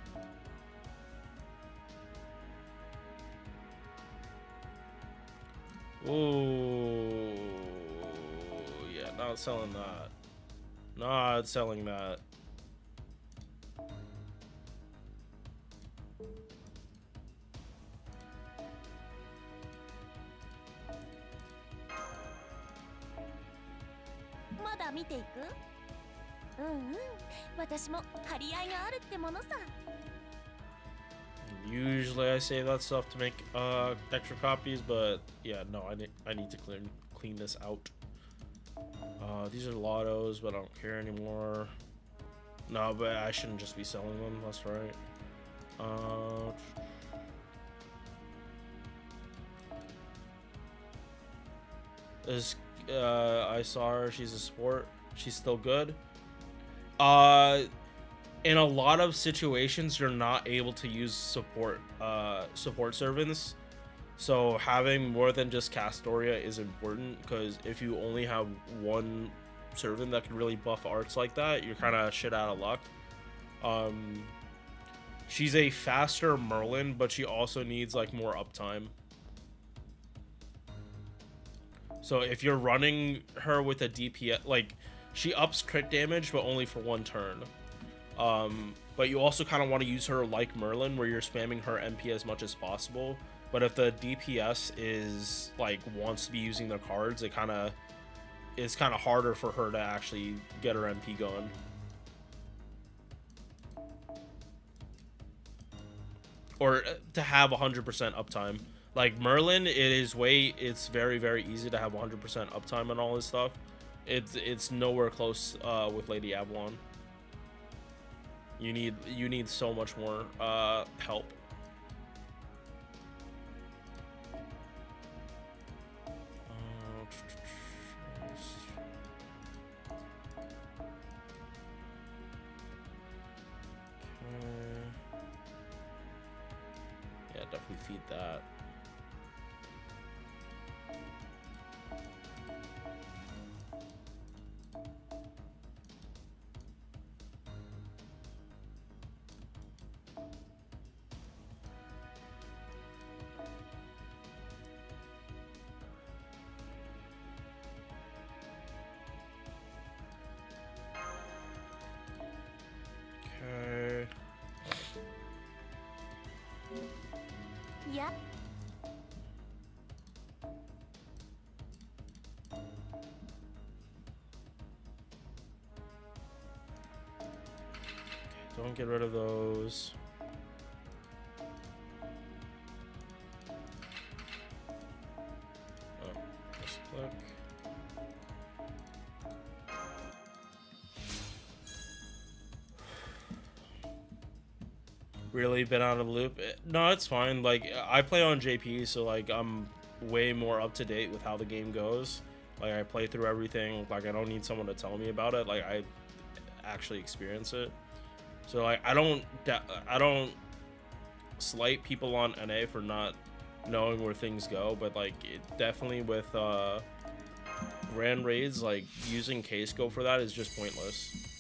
Oh, yeah, not selling that. Not selling that. Usually I save that stuff to make extra copies, but yeah, no, I need to clean this out. These are lottos, but I don't care anymore. No, but I shouldn't just be selling them. That's right. I saw her. She's a sport. She's still good. In a lot of situations, you're not able to use support servants. So having more than just Castoria is important, because if you only have one servant that can really buff arts like that, you're kind of shit out of luck. She's a faster Merlin, but she also needs like more uptime. So if you're running her with a DPS, like she ups crit damage, but only for one turn. But you also kind of want to use her like Merlin, where you're spamming her MP as much as possible. But if the DPS is like wants to be using their cards, it's kind of harder for her to actually get her MP going. Or to have 100% uptime. Like Merlin, it's very, very easy to have 100% uptime and all this stuff. It's nowhere close with Lady Avalon. You need so much more help. Yeah, definitely feed that. Okay. Yeah. Don't get rid of those. Oh, just click. Really been out of the loop? No, it's fine. Like I play on JP, so like I'm way more up to date with how the game goes. Like I play through everything. Like I don't need someone to tell me about it. Like I actually experience it. So like I don't slight people on NA for not knowing where things go, but like it definitely with grand raids, like using K-scope for that is just pointless.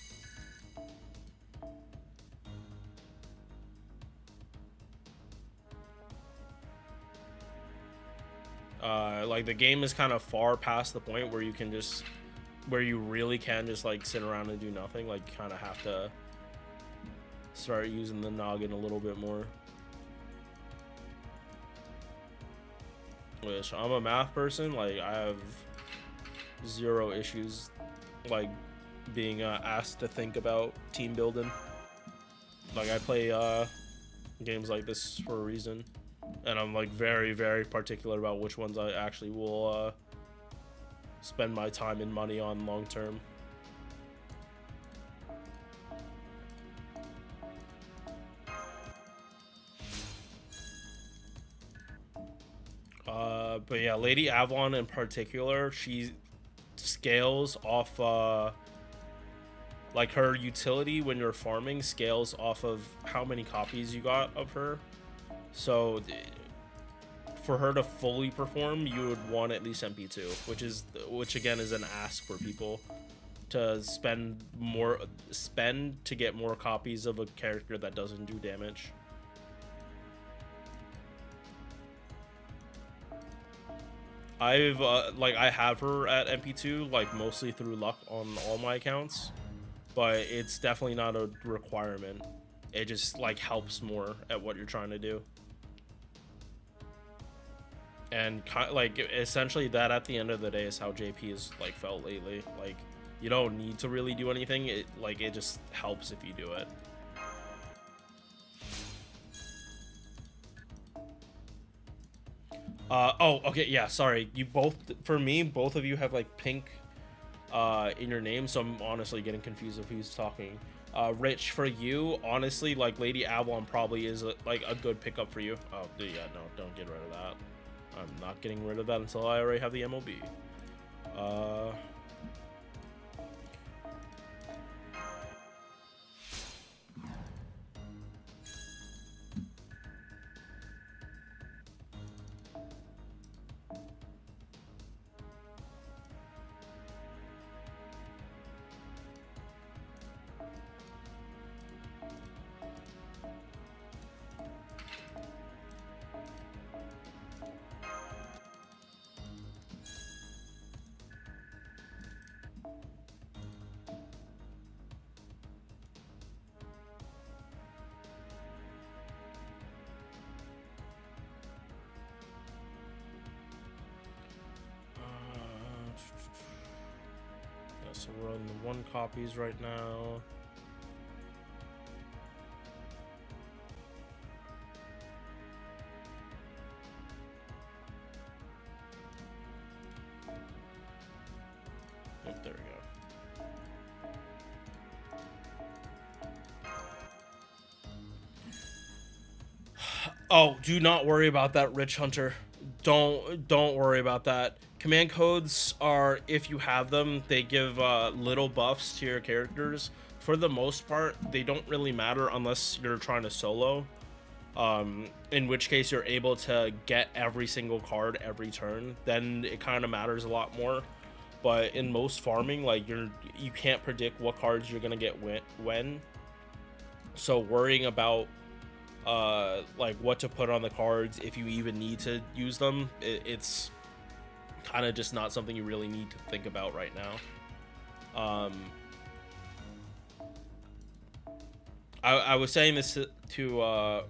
Like the game is kind of far past the point where you really can just like sit around and do nothing. Like you kind of have to start using the noggin a little bit more. Which I'm a math person, like I have zero issues like being asked to think about team building. Like I play games like this for a reason. and I'm like very, very particular about which ones I actually will spend my time and money on long term. But yeah, Lady Avalon in particular, she scales off like her utility when you're farming scales off of how many copies you got of her. So for her to fully perform, you would want at least MP2, which again is an ask for people to spend to get more copies of a character that doesn't do damage. I've I have her at MP2 like mostly through luck on all my accounts, but it's definitely not a requirement. It just like helps more at what you're trying to do. And like essentially that at the end of the day is how JP has like felt lately. Like you don't need to really do anything. It just helps if you do it. Oh, okay, yeah, sorry. You both, for me, both of you have like pink in your name, so I'm honestly getting confused of who's talking. Rich, for you, honestly, like Lady Avalon probably is like a good pickup for you. Oh, yeah, no, don't get rid of that. I'm not getting rid of that until I already have the MOB. So we're on the 1 copies right now. Yep, there we go. Oh, do not worry about that, Rich Hunter. Don't worry about that. Command codes are, if you have them, they give little buffs to your characters. For the most part, they don't really matter unless you're trying to solo. In which case you're able to get every single card every turn. Then it kind of matters a lot more. But in most farming, like you can't predict what cards you're gonna get when. So worrying about like what to put on the cards, if you even need to use them, it's kind of just not something you really need to think about right now. I was saying this to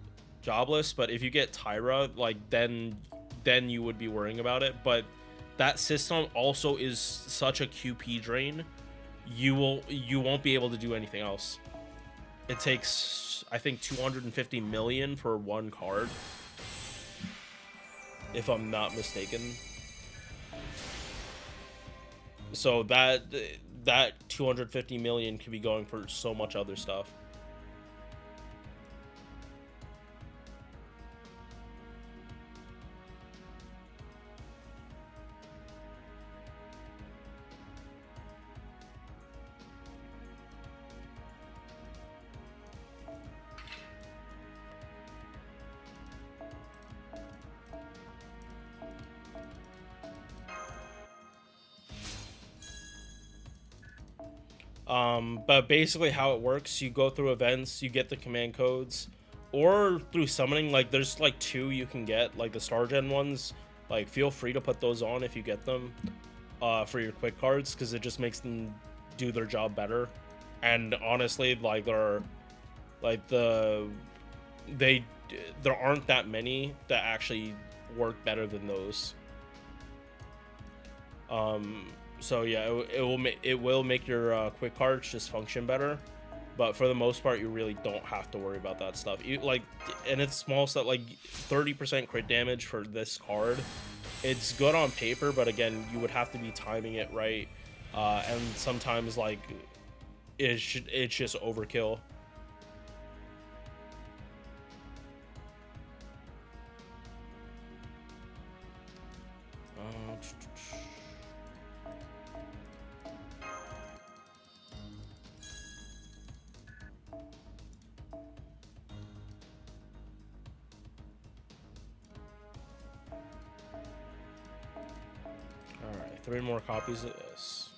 Jobless, but if you get Tyra, like then you would be worrying about it. But that system also is such a QP drain, you won't be able to do anything else. It takes, I think, 250 million for 1 card, if I'm not mistaken. So that 250 million could be going for so much other stuff. But basically how it works, you go through events, you get the command codes, or through summoning. Like there's like 2 you can get, like the Star Gen ones. Like feel free to put those on if you get them for your quick cards, because it just makes them do their job better. And honestly, like there aren't that many that actually work better than those. So yeah, it will make your quick cards just function better, but for the most part, you really don't have to worry about that stuff. And it's small stuff like 30% crit damage for this card. It's good on paper, but again, you would have to be timing it right, and sometimes like it's just overkill. Alright, 3 more copies of this.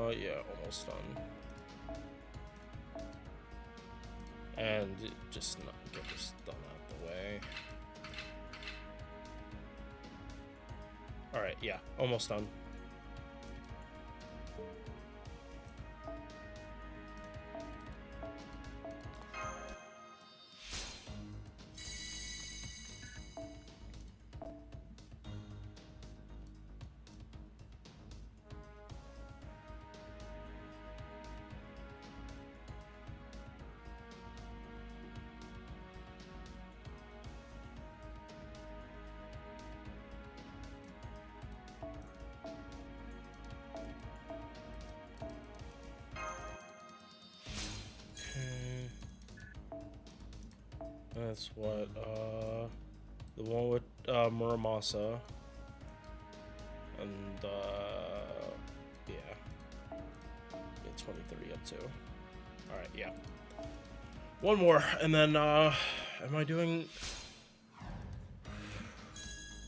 Yeah, almost done. And just not get this done out the way. Alright, yeah, almost done. That's what, the one with, Muramasa, and, yeah, 23 up to, alright, yeah, one more, and then, am I doing,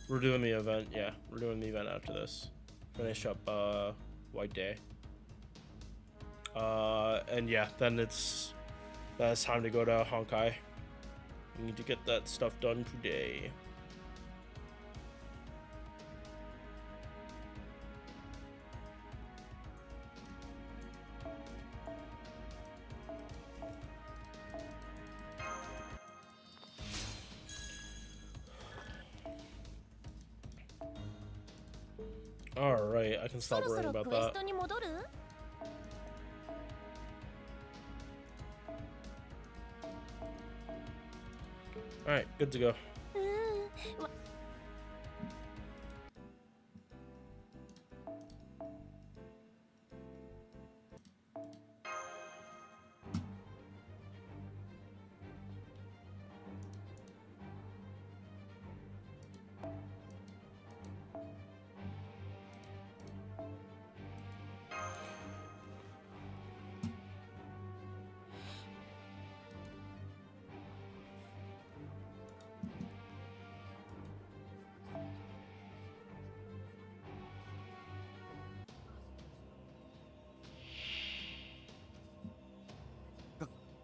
we're doing the event, yeah, we're doing the event after this, finish up, White Day, and yeah, then that's time to go to Honkai. We need to get that stuff done today. Alright, I can stop worrying about that. Alright, good to go.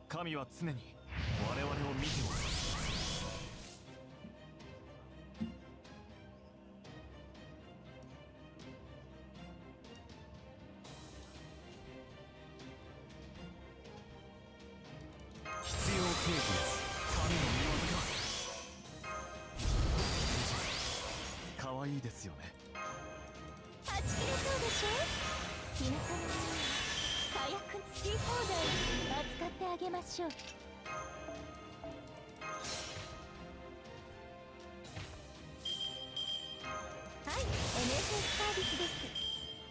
神は常に我々を見ております。必要経費です。神の御業か。可愛いですよね。はち切れそうでしょ。日向の火薬つき放題扱ってあげましょう。はい、NSS サービスです。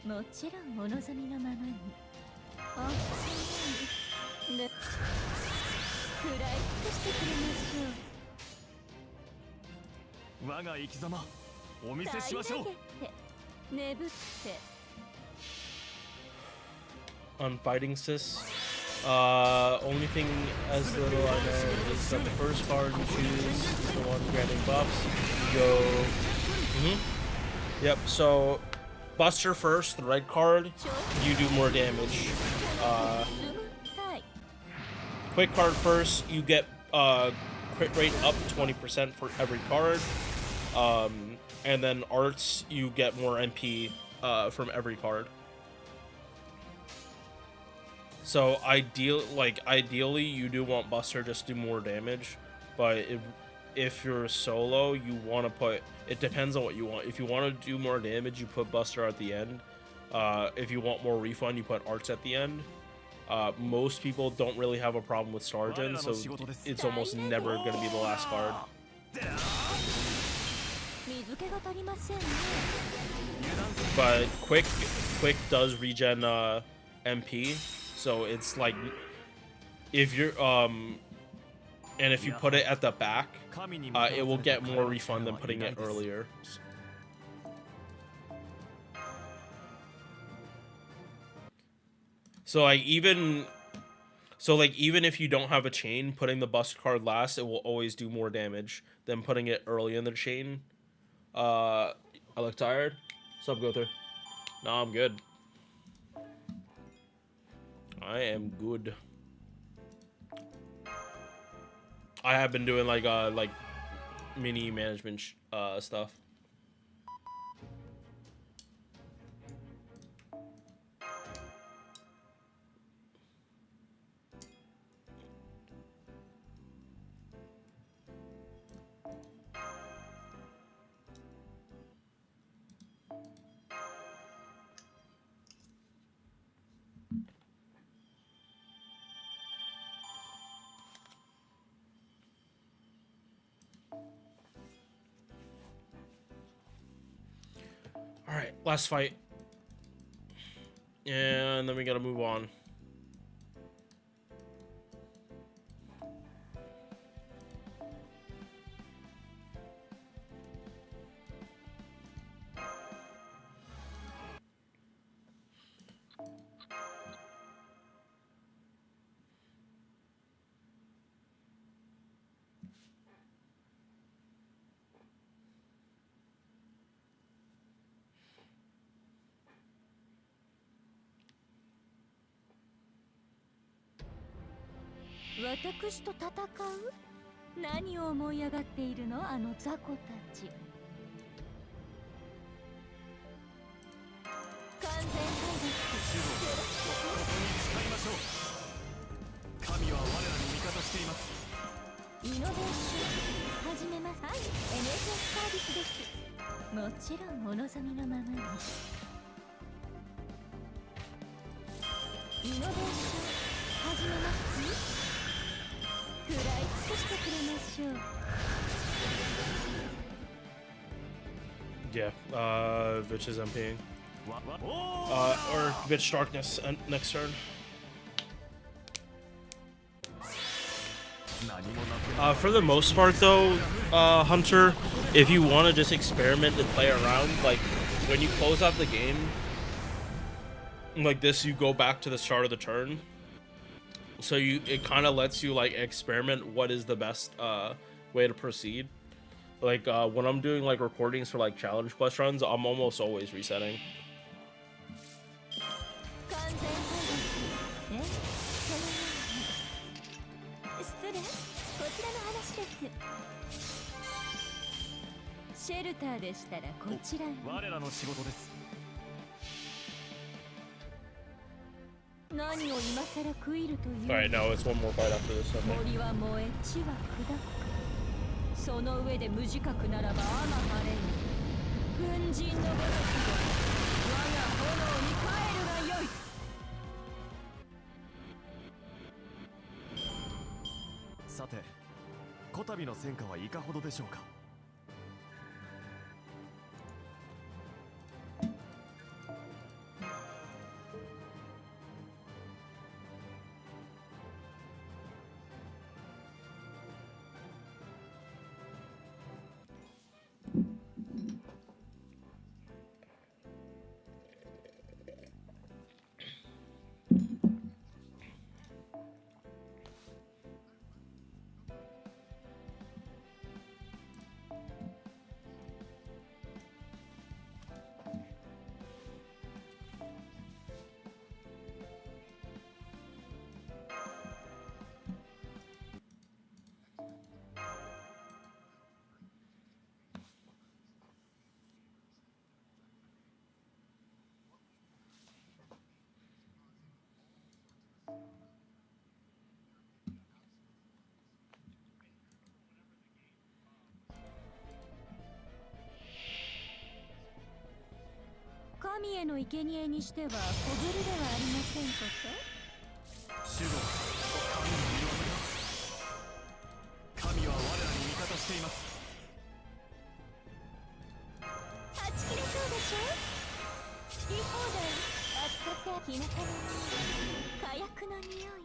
もちろんお望みのままに。あ、で、食らい尽くしてくれましょう。我が生き様お見せしましょう。眠って。On fighting sys, only thing as little I know is that the first card you choose is the one granting buffs. You go, yep. So Buster first, the red card, you do more damage. 進むたい Quick card first, you get crit rate up 20% for every card. And then arts, you get more MP from every card. So ideally, you do want Buster just do more damage, but if you're solo, you want to put. It depends on what you want. If you want to do more damage, you put Buster at the end. If you want more refund, you put arts at the end. Most people don't really have a problem with Sergeant, so it's almost never going to be the last card. 水気が足りませんね But quick does regen MP, so it's like if you're and if you put it at the back, it will get more refund than putting it earlier. So like even if you don't have a chain, putting the Buster card last, it will always do more damage than putting it early in the chain. I look tired. Sup, Gother? No, I'm good. I am good. I have been doing like mini management stuff. Alright, last fight. And then we gotta move on.私と戦う何を思い上がっているのあの雑魚たち完全体ここに誓いましょう神は我らに味方していますイノベーション始めますはい NSS サービスですもちろんお望みのままにイノベーション始めます食らい尽くしてくれましょう Yeah, Vitch is MPing. Or Vitch Darkness next turn. For the most part though, Hunter, if you want to just experiment and play around, like when you close out the game like this, you go back to the start of the turn. So it kind of lets you like experiment what is the best way to proceed. Like when I'm doing like recordings for like challenge quest runs, I'm almost always resetting. 完全体ですそのように失礼こちらの話ですシェルターでしたらこちらに我らの仕事です何を今さら食いるという Alright, no, it's one more fight after this. Okay. 森は燃え地は砕くその上で無自覚ならばあまはれぬ軍人のごときが我が炎に帰るがよいさてこたびの戦果はいかほどでしょうか神への生贄にしては小ぶりではありませんこと。主導神の見業だ。神は我らに味方しています。はち切れそうでしょ。好き放題扱ってきなかの火薬の匂い。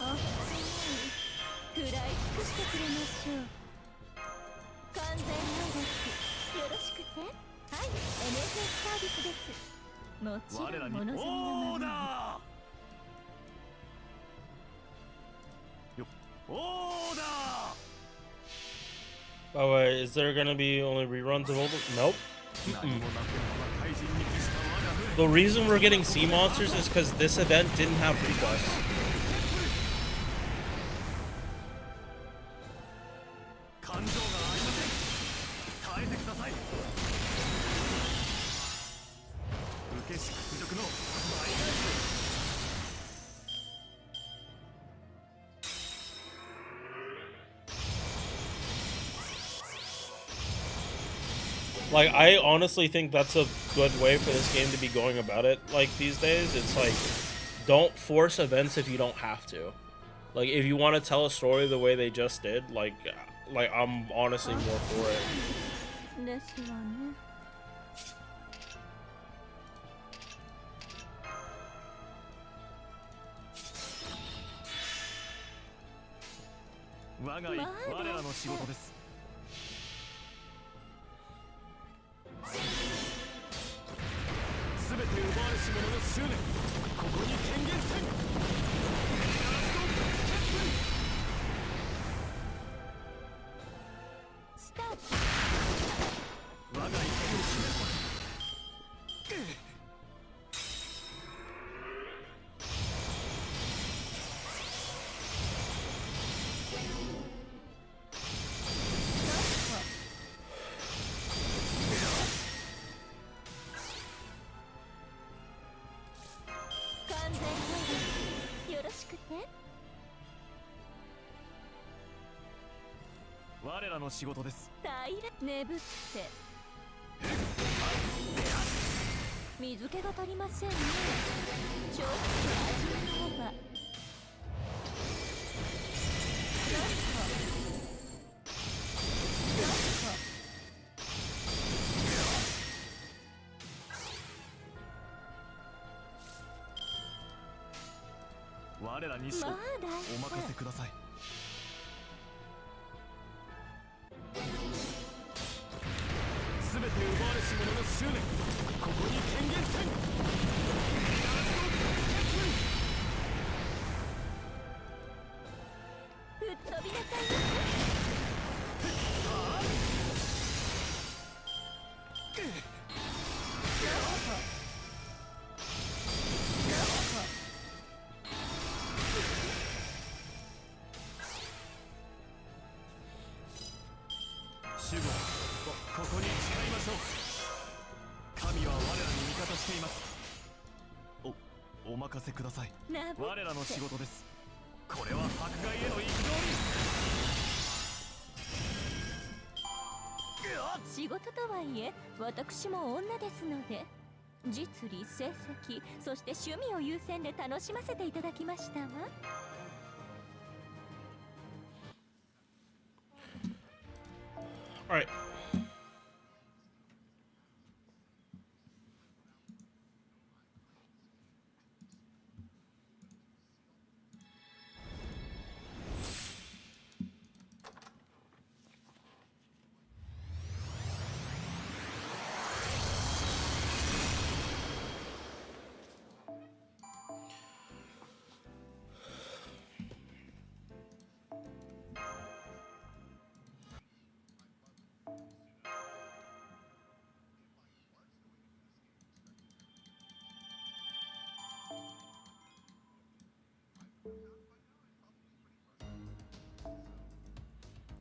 あっ食らい尽くしてくれましょう。完全能力よろしくて。はい、NSS サービスです。もちろん我らに物積みのオーままダーよオーダー By the way, is there gonna be only reruns of old? Nope. 何もなくなった怪人に帰した我が船 The reason we're getting sea monsters is because this event didn't have requests. 感情がありません。耐えてください。受けし屈辱の大返し。 Like, I honestly think that's a good way for this game to be going about it. Like, these days, it's like, don't force events if you don't have to. Like, if you want to tell a story the way they just did, like I'm honestly more for it. ですわね。我が我らの仕事です。すべて奪われし者の執念、ここに権限せん。スタート。我が意見を示す。完全能力よろしくて。我らの仕事です。平ら眠って水気が足りませんね。ちょっと味見の方が。我らにしまあ大お任せください。すべて奪われし者の執念、ここに権限せん。吹っ飛びなさいませ。主語、ここに誓いましょう。神は我らに味方しています。お任せください。なぶ我らの仕事です。これは迫害への憤り。仕事とはいえ私も女ですので、実利成績そして趣味を優先で楽しませていただきましたわ。Alright.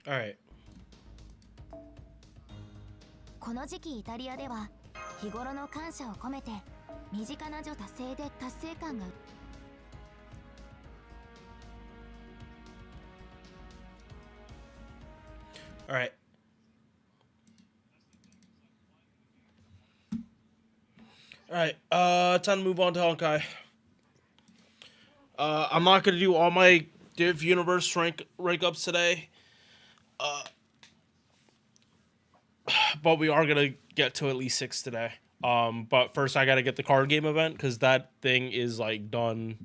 Alright. この時期イタリアでは日頃の感謝を込めて身近な女達成で達成感が。 Alright. All right, time to move on to Honkai. I'm not gonna do all my Div Universe rank ups today, but we are gonna get to at least 6 today. But first I gotta get the card game event because that thing is like done.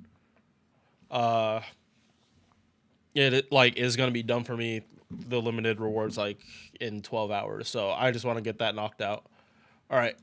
It like is gonna be done for me. The limited rewards like in 12 hours, so I just want to get that knocked out. All right.